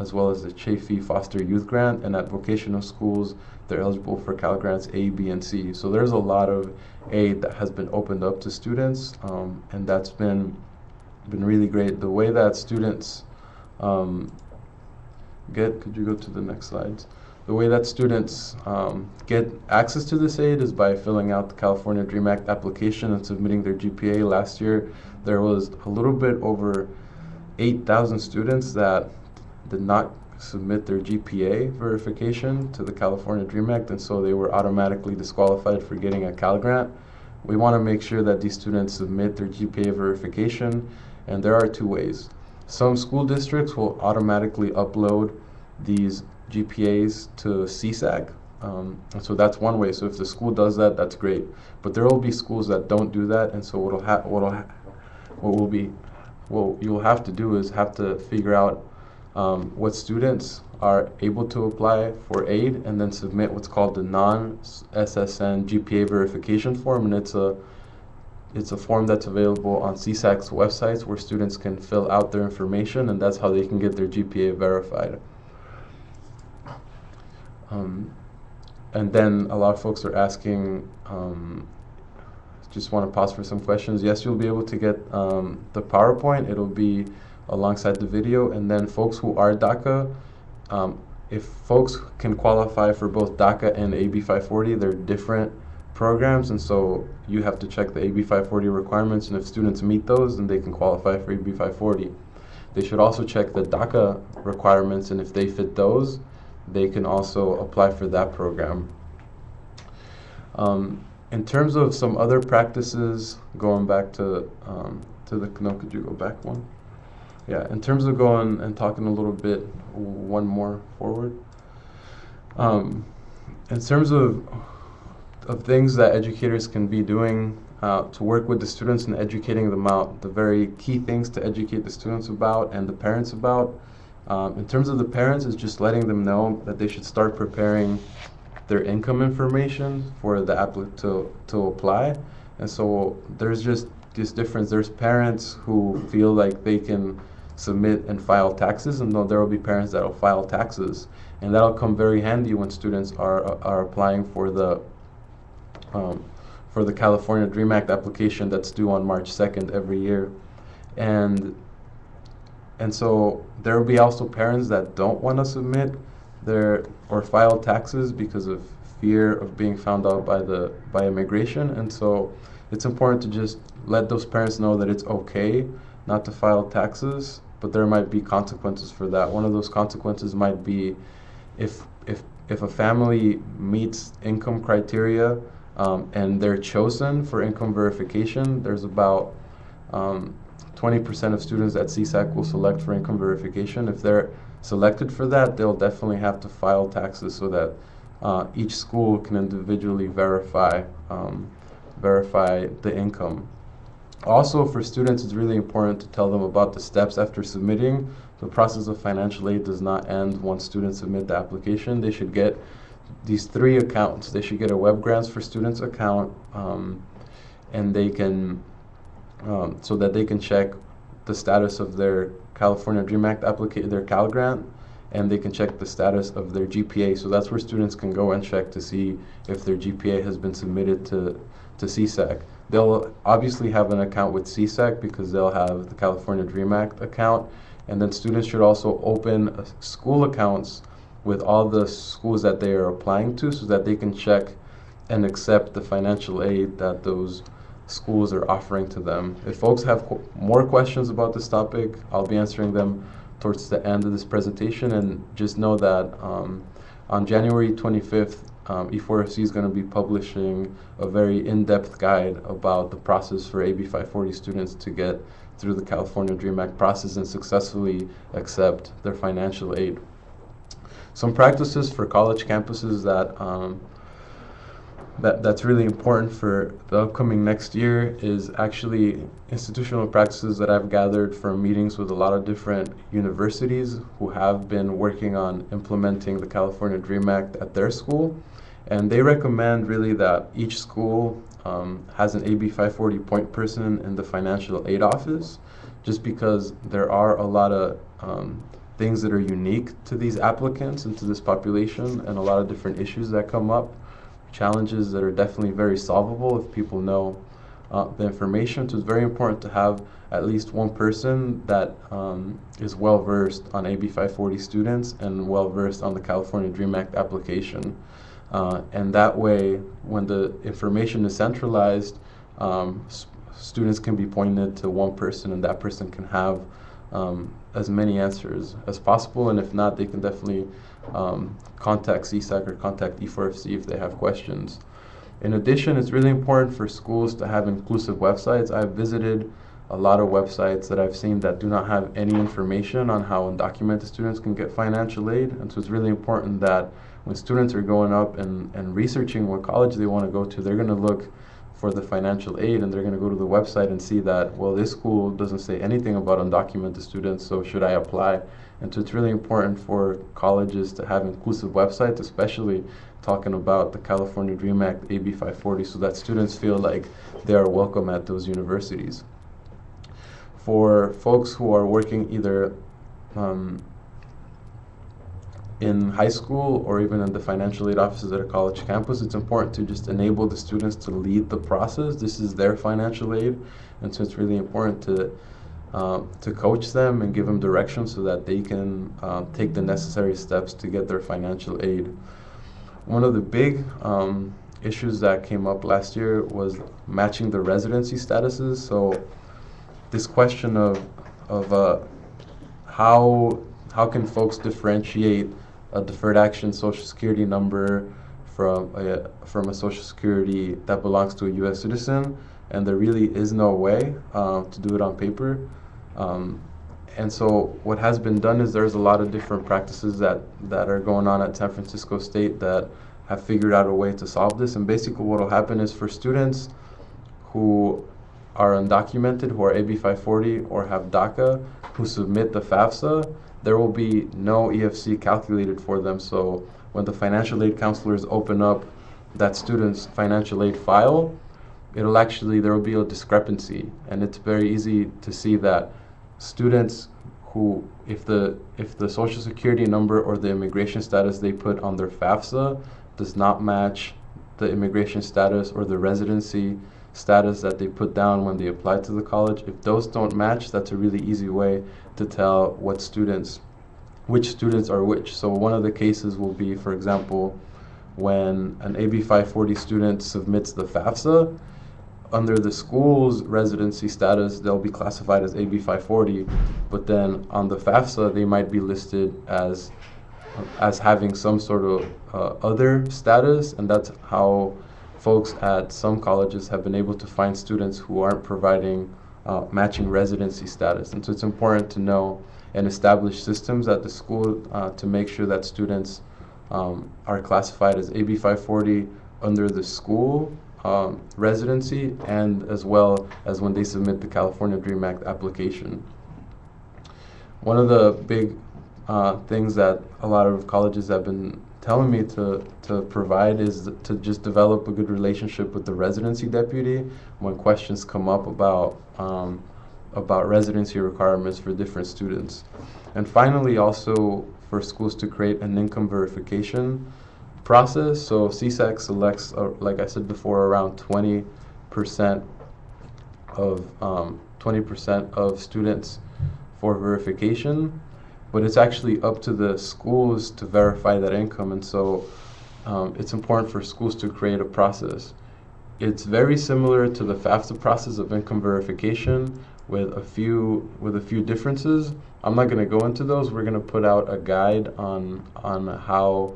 B: as well as the Chafee Foster Youth Grant. And at vocational schools, they're eligible for Cal Grants A, B, and C. So there's a lot of aid that has been opened up to students, and that's been really great. The way that students could you go to the next slides? The way that students get access to this aid is by filling out the California DREAM Act application and submitting their GPA. Last year, there was a little bit over 8,000 students that did not submit their GPA verification to the California DREAM Act, and so they were automatically disqualified for getting a Cal Grant. We want to make sure that these students submit their GPA verification, and there are two ways. Some school districts will automatically upload these GPAs to CSAC, and so that's one way. So if the school does that, that's great. But there will be schools that don't do that, and so what you'll have to do is have to figure out what students are able to apply for aid, and then submit what's called the non-SSN GPA verification form. And it's a form that's available on CSAC's websites where students can fill out their information, and that's how they can get their GPA verified. And then a lot of folks are asking, just want to pause for some questions. Yes, you'll be able to get the PowerPoint. It'll be alongside the video. And then folks who are DACA, if folks can qualify for both DACA and AB 540, they're different programs, and so you have to check the AB 540 requirements, and if students meet those, then they can qualify for AB 540. They should also check the DACA requirements, and if they fit those, they can also apply for that program. In terms of some other practices, going back to could you go back one? Yeah, in terms of going and talking a little bit, one more forward. In terms of things that educators can be doing to work with the students and educating them out, the very key things to educate the students about and the parents about. In terms of the parents, is just letting them know that they should start preparing their income information for the applicant to apply. And so there's just this difference. There's parents who feel like they can submit and file taxes, and there will be parents that will file taxes, and that'll come very handy when students are applying for the California DREAM Act application that's due on March 2nd every year. And so there will be also parents that don't want to submit or file taxes because of fear of being found out by immigration. And so it's important to just let those parents know that it's okay not to file taxes, but there might be consequences for that. One of those consequences might be if a family meets income criteria and they're chosen for income verification, there's about 20% of students at CSAC will select for income verification. If they're selected for that, they'll definitely have to file taxes so that each school can individually verify the income. Also, for students, it's really important to tell them about the steps after submitting. The process of financial aid does not end once students submit the application. They should get these 3 accounts. They should get a Webgrants for Students account, and they can so that they can check the status of their California DREAM Act application, their Cal Grant, and they can check the status of their GPA. So that's where students can go and check to see if their GPA has been submitted to CSAC. They'll obviously have an account with CSAC because they'll have the California DREAM Act account, and then students should also open school accounts with all the schools that they are applying to so that they can check and accept the financial aid that those schools are offering to them. If folks have more questions about this topic, I'll be answering them towards the end of this presentation, and just know that on January 25th, E4FC is going to be publishing a very in-depth guide about the process for AB 540 students to get through the California Dream Act process and successfully accept their financial aid. Some practices for college campuses that's really important for the upcoming next year is actually institutional practices that I've gathered from meetings with a lot of different universities who have been working on implementing the California Dream Act at their school. And they recommend really that each school has an AB 540 point person in the financial aid office, just because there are a lot of things that are unique to these applicants and to this population, and a lot of different issues that come up, challenges that are definitely very solvable if people know the information. So it's very important to have at least one person that is well versed on AB 540 students and well versed on the California Dream Act application. And that way, when the information is centralized, students can be pointed to one person, and that person can have as many answers as possible. And if not, they can definitely contact CSAC or contact E4FC if they have questions. In addition, it's really important for schools to have inclusive websites. I've visited a lot of websites that I've seen that do not have any information on how undocumented students can get financial aid. And so it's really important that when students are going up and researching what college they want to go to, they're going to look for the financial aid, and they're going to go to the website and see that, well, this school doesn't say anything about undocumented students, so should I apply? And so it's really important for colleges to have inclusive websites, especially talking about the California Dream Act, AB 540, so that students feel like they are welcome at those universities. For folks who are working either in high school or even in the financial aid offices at a college campus, it's important to just enable the students to lead the process. This is their financial aid, and so it's really important to coach them and give them direction so that they can take the necessary steps to get their financial aid. One of the big issues that came up last year was matching the residency statuses. So this question of how can folks differentiate a deferred action Social Security number from a Social Security that belongs to a U.S. citizen, and there really is no way to do it on paper. And so what has been done is there's a lot of different practices that are going on at San Francisco State that have figured out a way to solve this. And basically what will happen is for students who are undocumented, who are AB 540 or have DACA, who submit the FAFSA, there will be no EFC calculated for them. So when the financial aid counselors open up that student's financial aid file, there will be a discrepancy. And it's very easy to see that students who, if the Social Security number or the immigration status they put on their FAFSA does not match the immigration status or the residency status that they put down when they apply to the college, if those don't match, that's a really easy way to tell which students are which. So one of the cases will be, for example, when an AB 540 student submits the FAFSA, under the school's residency status, they'll be classified as AB 540, but then on the FAFSA, they might be listed as having some sort of other status, and that's how folks at some colleges have been able to find students who aren't providing matching residency status. And so it's important to know and establish systems at the school to make sure that students are classified as AB 540 under the school residency, and as well as when they submit the California Dream Act application. One of the big things that a lot of colleges have been telling me to provide is to just develop a good relationship with the residency deputy when questions come up about residency requirements for different students. And finally, also for schools to create an income verification process. So CSAC selects, like I said before, around 20% of students for verification, but it's actually up to the schools to verify that income. And so it's important for schools to create a process. It's very similar to the FAFSA process of income verification with a few differences. I'm not going to go into those. We're going to put out a guide on how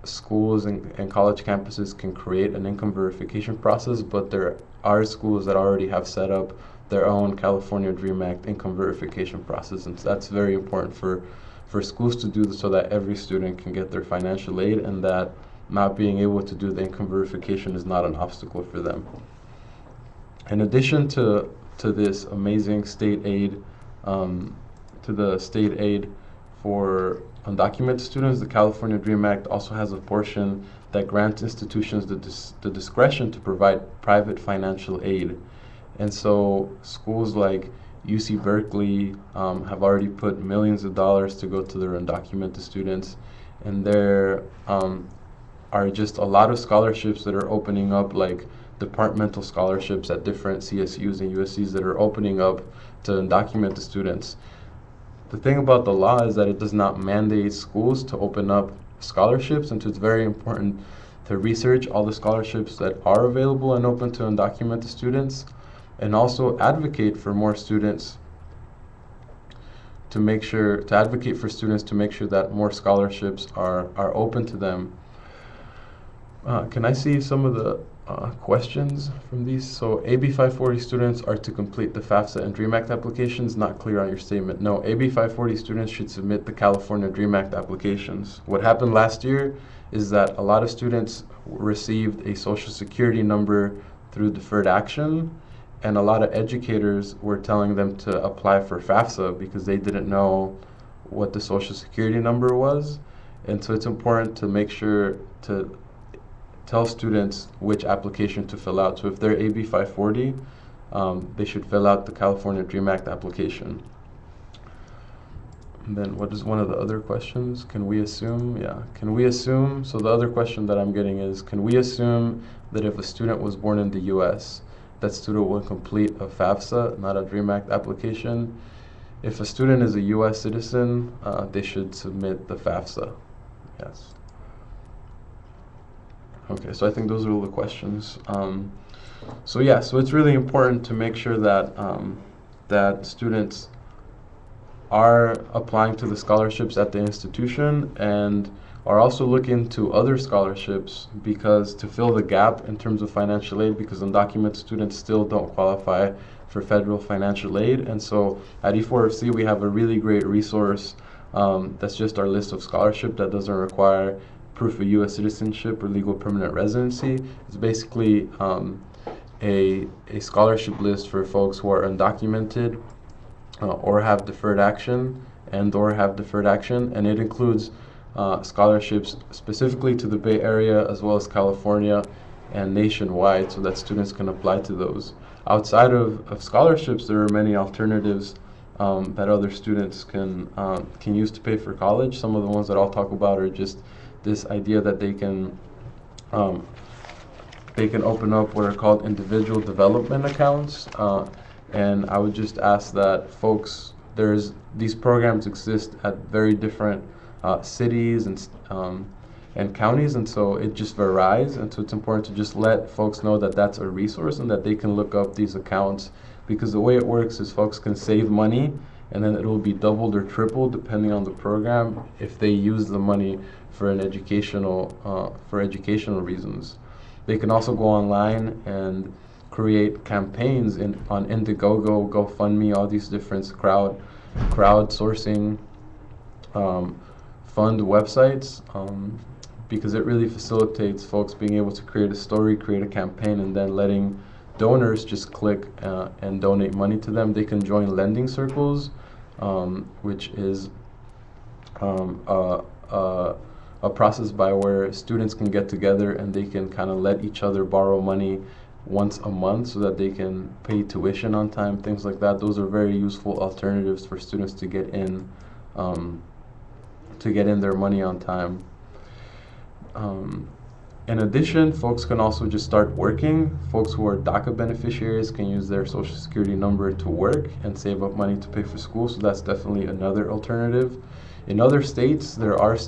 B: schools and college campuses can create an income verification process, but there are schools that already have set up their own California Dream Act income verification process, and that's very important for schools to do so that every student can get their financial aid, and that not being able to do the income verification is not an obstacle for them. In addition to this amazing state aid, to the state aid for undocumented students, the California Dream Act also has a portion that grants institutions the discretion to provide private financial aid. And so schools like UC Berkeley have already put millions of dollars to go to their undocumented students, and there are just a lot of scholarships that are opening up, like departmental scholarships at different CSUs and USCs that are opening up to undocumented students. The thing about the law is that it does not mandate schools to open up scholarships, and so it's very important to research all the scholarships that are available and open to undocumented students, and also advocate for more students to advocate for students to make sure that more scholarships are open to them. Can I see some of the questions from these? So AB 540 students are to complete the FAFSA and DREAM Act applications. Not clear on your statement. No, AB 540 students should submit the California DREAM Act applications. What happened last year is that a lot of students received a social security number through deferred action, and a lot of educators were telling them to apply for FAFSA because they didn't know what the social security number was. And so it's important to make sure to tell students which application to fill out. So if they're AB 540, they should fill out the California DREAM Act application. And then what is one of the other questions? Can we assume? Yeah, can we assume? So the other question that I'm getting is, can we assume that if a student was born in the US, that student will complete a FAFSA, not a DREAM Act application? If a student is a US citizen, they should submit the FAFSA. Yes. Okay, so I think those are all the questions. So yeah, so it's really important to make sure that that students are applying to the scholarships at the institution and are also looking to other scholarships, because to fill the gap in terms of financial aid, because undocumented students still don't qualify for federal financial aid. And so at E4FC we have a really great resource that's just our list of scholarship that doesn't require proof of U.S. citizenship or legal permanent residency. It's basically a scholarship list for folks who are undocumented or have deferred action and it includes scholarships specifically to the Bay Area as well as California and nationwide, so that students can apply to those. Outside of scholarships, there are many alternatives that other students can use to pay for college. Some of the ones that I'll talk about are just this idea that they can open up what are called individual development accounts, and I would just ask that folks, these programs exist at very different cities and counties, and so it just varies, and so it's important to just let folks know that that's a resource and that they can look up these accounts, because the way it works is folks can save money and then it will be doubled or tripled depending on the program if they use the money for educational reasons. They can also go online and create campaigns on Indiegogo, GoFundMe, all these different crowdsourcing fund websites, because it really facilitates folks being able to create a story, create a campaign, and then letting donors just click and donate money to them. They can join lending circles, which is a process by where students can get together and they can kind of let each other borrow money once a month so that they can pay tuition on time, things like that. Those are very useful alternatives for students to get in their money on time. In addition, folks can also just start working. Folks who are DACA beneficiaries can use their social security number to work and save up money to pay for school, so that's definitely another alternative. In other states, there are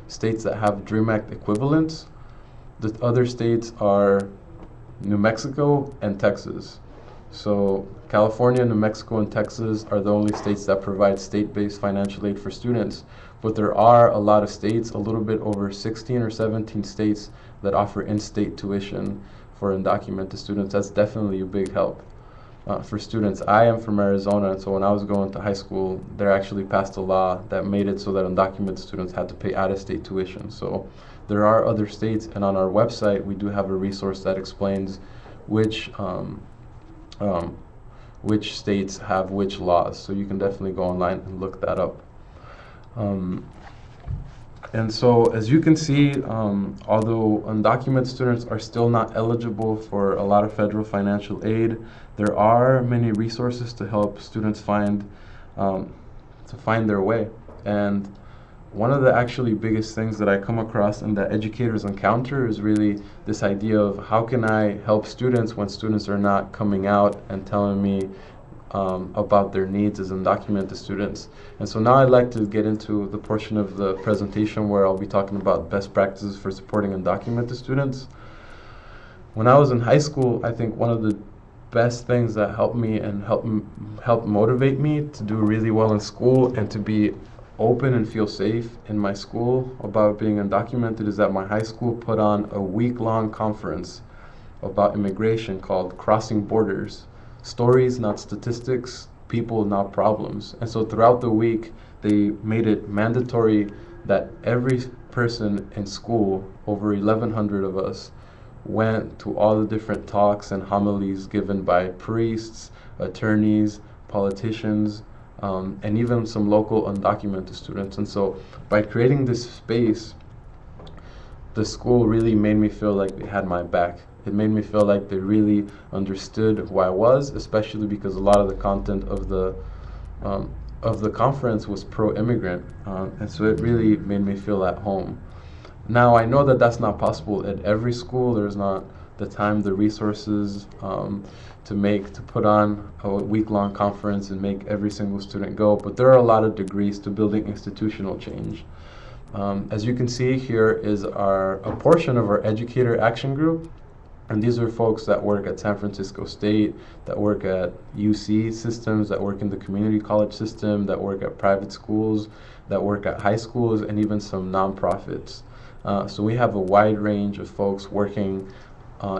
B: states that have DREAM Act equivalents. The other states are New Mexico and Texas. So California, New Mexico, and Texas are the only states that provide state-based financial aid for students. But there are a lot of states, a little bit over 16 or 17 states, that offer in-state tuition for undocumented students. That's definitely a big help for students. I am from Arizona, and so when I was going to high school, they actually passed a law that made it so that undocumented students had to pay out-of-state tuition. So there are other states, and on our website, we do have a resource that explains which states have which laws. So you can definitely go online and look that up. And so, as you can see, although undocumented students are still not eligible for a lot of federal financial aid, there are many resources to help students find their way. And one of the actually biggest things that I come across and that educators encounter is really this idea of how can I help students when students are not coming out and telling me about their needs as undocumented students. And so now I'd like to get into the portion of the presentation where I'll be talking about best practices for supporting undocumented students. When I was in high school, I think one of the best things that helped me and helped motivate me to do really well in school and to be open and feel safe in my school about being undocumented is that my high school put on a week-long conference about immigration called Crossing Borders. Stories, not statistics, people, not problems. And so throughout the week, they made it mandatory that every person in school, over 1,100 of us, went to all the different talks and homilies given by priests, attorneys, politicians, and even some local undocumented students. And so by creating this space, the school really made me feel like they had my back. It made me feel like they really understood who I was, especially because a lot of the content of the conference was pro-immigrant, and so it really made me feel at home. Now I know that that's not possible at every school. There's not the time, the resources to put on a week-long conference and make every single student go, but there are a lot of degrees to building institutional change. As you can see, here is a portion of our educator action group. And these are folks that work at San Francisco State, that work at UC systems, that work in the community college system, that work at private schools, that work at high schools, and even some nonprofits. So we have a wide range of folks working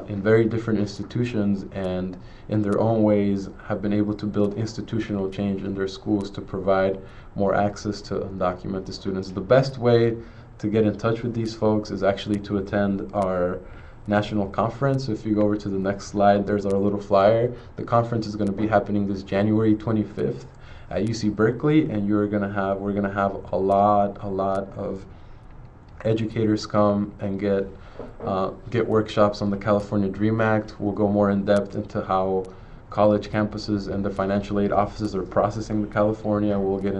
B: in very different institutions and in their own ways have been able to build institutional change in their schools to provide more access to undocumented students. The best way to get in touch with these folks is actually to attend our national conference. So if you go over to the next slide, there's our little flyer. The conference is going to be happening this January 25th at UC Berkeley, and we're going to have a lot of educators come and get workshops on the California Dream Act. We'll go more in depth into how college campuses and the financial aid offices are processing the California. We'll get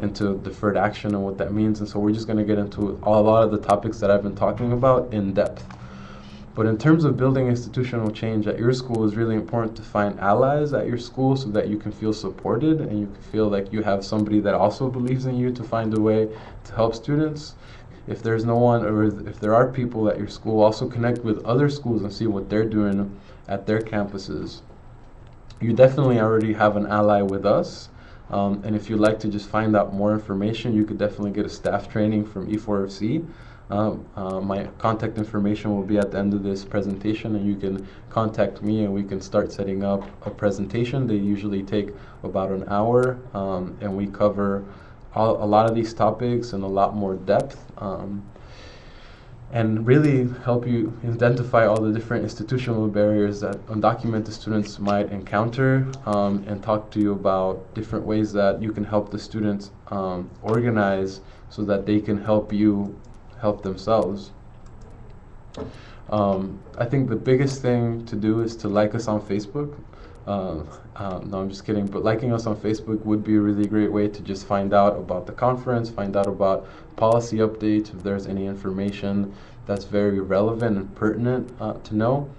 B: into deferred action and what that means. And so we're just going to get into a lot of the topics that I've been talking about in depth. But in terms of building institutional change at your school, it's really important to find allies at your school so that you can feel supported and you can feel like you have somebody that also believes in you to find a way to help students. If there's no one, or if there are people at your school, also connect with other schools and see what they're doing at their campuses. You definitely already have an ally with us. And if you'd like to just find out more information, you could definitely get a staff training from E4FC. My contact information will be at the end of this presentation, and you can contact me and we can start setting up a presentation. They usually take about an hour, and we cover a lot of these topics in a lot more depth, and really help you identify all the different institutional barriers that undocumented students might encounter, and talk to you about different ways that you can help the students organize so that they can help you help themselves. I think the biggest thing to do is to like us on Facebook. No, I'm just kidding, but liking us on Facebook would be a really great way to just find out about the conference, find out about policy updates, if there's any information that's very relevant and pertinent to know.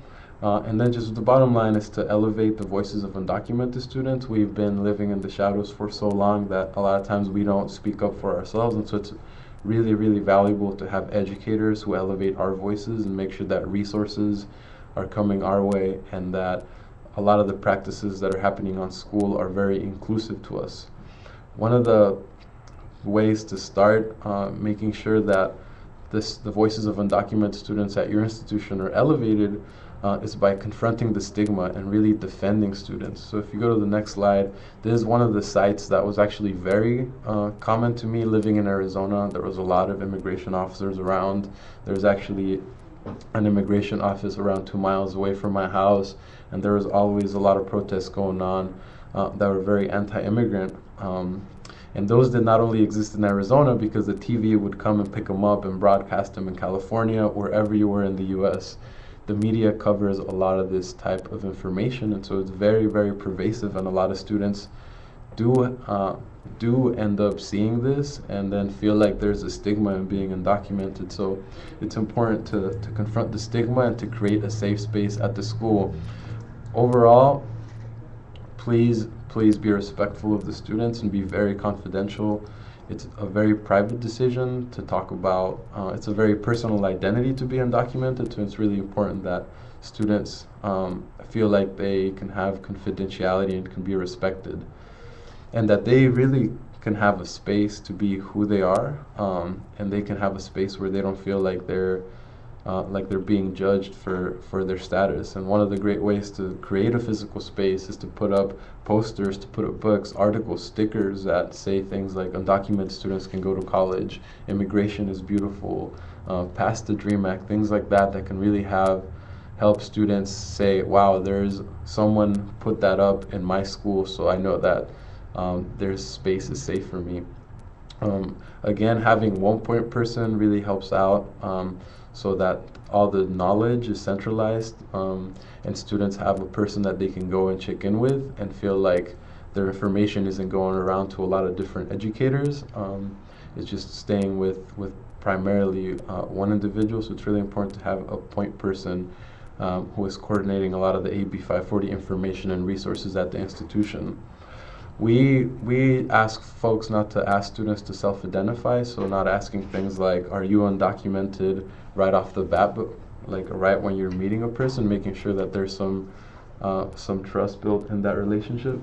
B: And then just the bottom line is to elevate the voices of undocumented students. We've been living in the shadows for so long that a lot of times we don't speak up for ourselves, and so it's really, really valuable to have educators who elevate our voices and make sure that resources are coming our way and that a lot of the practices that are happening on school are very inclusive to us. One of the ways to start making sure that the voices of undocumented students at your institution are elevated is by confronting the stigma and really defending students. So if you go to the next slide, this is one of the sites that was actually very common to me living in Arizona. There was a lot of immigration officers around. There's actually an immigration office around 2 miles away from my house, and there was always a lot of protests going on that were very anti-immigrant. And those did not only exist in Arizona because the TV would come and pick them up and broadcast them in California, wherever you were in the US. The media covers a lot of this type of information, and so it's very, very pervasive, and a lot of students do end up seeing this and then feel like there's a stigma in being undocumented. So it's important to confront the stigma and to create a safe space at the school. Overall, please be respectful of the students and be very confidential. It's a very private decision to talk about. It's a very personal identity to be undocumented, so it's really important that students feel like they can have confidentiality and can be respected, and that they really can have a space to be who they are, and they can have a space where they don't feel like they're being judged for their status. And one of the great ways to create a physical space is to put up posters, to put up books, articles, stickers that say things like undocumented students can go to college, immigration is beautiful, pass the DREAM Act, things like that that can really help students say, wow, there's someone put that up in my school, so I know that their space is safe for me. Again, having one point person really helps out, so that all the knowledge is centralized, and students have a person that they can go and check in with and feel like their information isn't going around to a lot of different educators. It's just staying with primarily one individual, so it's really important to have a point person who is coordinating a lot of the AB 540 information and resources at the institution. We ask folks not to ask students to self-identify, so not asking things like, are you undocumented, right off the bat, but like right when you're meeting a person, making sure that there's some trust built in that relationship.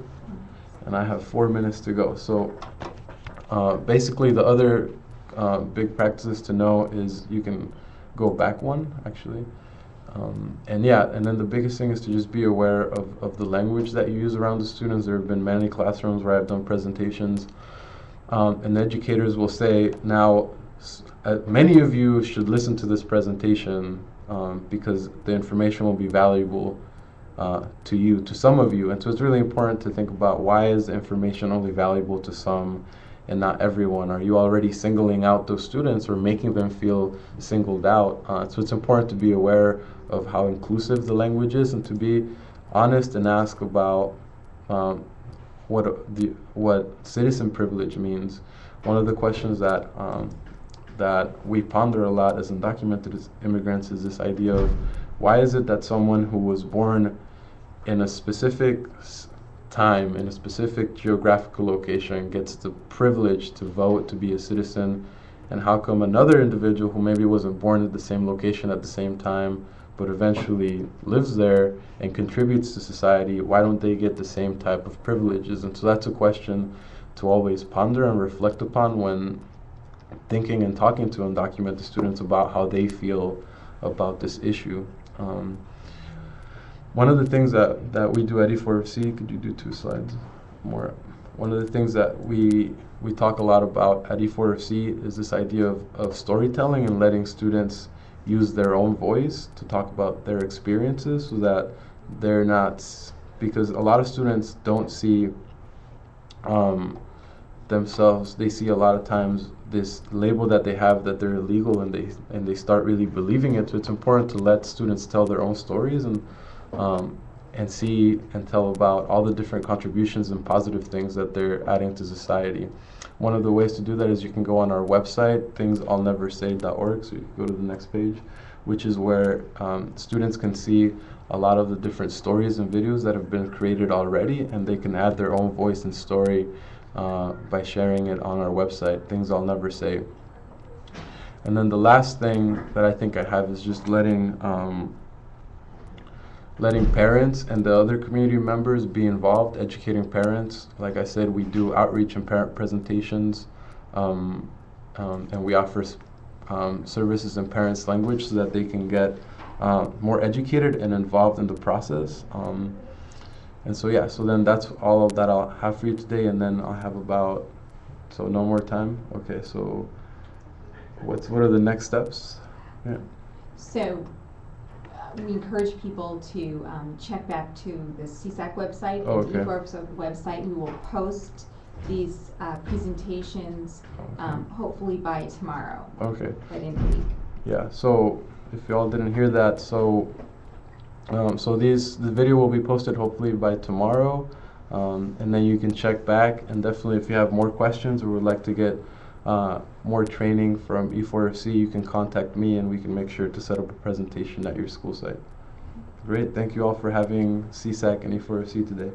B: And I have 4 minutes to go. So basically the other big practices to know is, you can go back one actually. And then the biggest thing is to just be aware of the language that you use around the students. There have been many classrooms where I've done presentations, and educators will say, now, many of you should listen to this presentation because the information will be valuable to some of you. And so it's really important to think about, why is the information only valuable to some and not everyone? Are you already singling out those students or making them feel singled out? So it's important to be aware of how inclusive the language is, and to be honest and ask about what citizen privilege means. One of the questions that we ponder a lot as undocumented immigrants is this idea of, why is it that someone who was born in a specific time, in a specific geographical location, gets the privilege to vote, to be a citizen, and how come another individual who maybe wasn't born at the same location at the same time, but eventually lives there and contributes to society, why don't they get the same type of privileges? And so that's a question to always ponder and reflect upon when thinking and talking to undocumented students about how they feel about this issue. One of the things that we do at E4FC, could you do 2 slides more? One of the things that we talk a lot about at E4FC is this idea of storytelling and letting students use their own voice to talk about their experiences, so that they're not, because a lot of students don't see themselves, they see a lot of times this label that they have that they're illegal, and they start really believing it. So it's important to let students tell their own stories and see and tell about all the different contributions and positive things that they're adding to society. One of the ways to do that is you can go on our website, thingsillneversay.org, so you can go to the next page, which is where students can see a lot of the different stories and videos that have been created already, and they can add their own voice and story by sharing it on our website, Things I'll Never Say. And then the last thing that I think I have is just letting letting parents and the other community members be involved, educating parents. Like I said, we do outreach and parent presentations, and we offer services in parents' language so that they can get more educated and involved in the process. And so yeah, so then that's all of that I'll have for you today, and then I'll have about, so no more time? Okay, so what are the next steps? Yeah.
C: So we encourage people to check back to the CSAC website,
B: Oh,
C: the
B: okay.
C: eForbes website. We will post these presentations hopefully by tomorrow,
B: Okay.
C: by the end of the week.
B: Yeah, so if y'all didn't hear that, so the video will be posted hopefully by tomorrow, and then you can check back, and definitely if you have more questions or would like to get more training from E4FC, you can contact me and we can make sure to set up a presentation at your school site. Great, thank you all for having CSAC and E4FC today.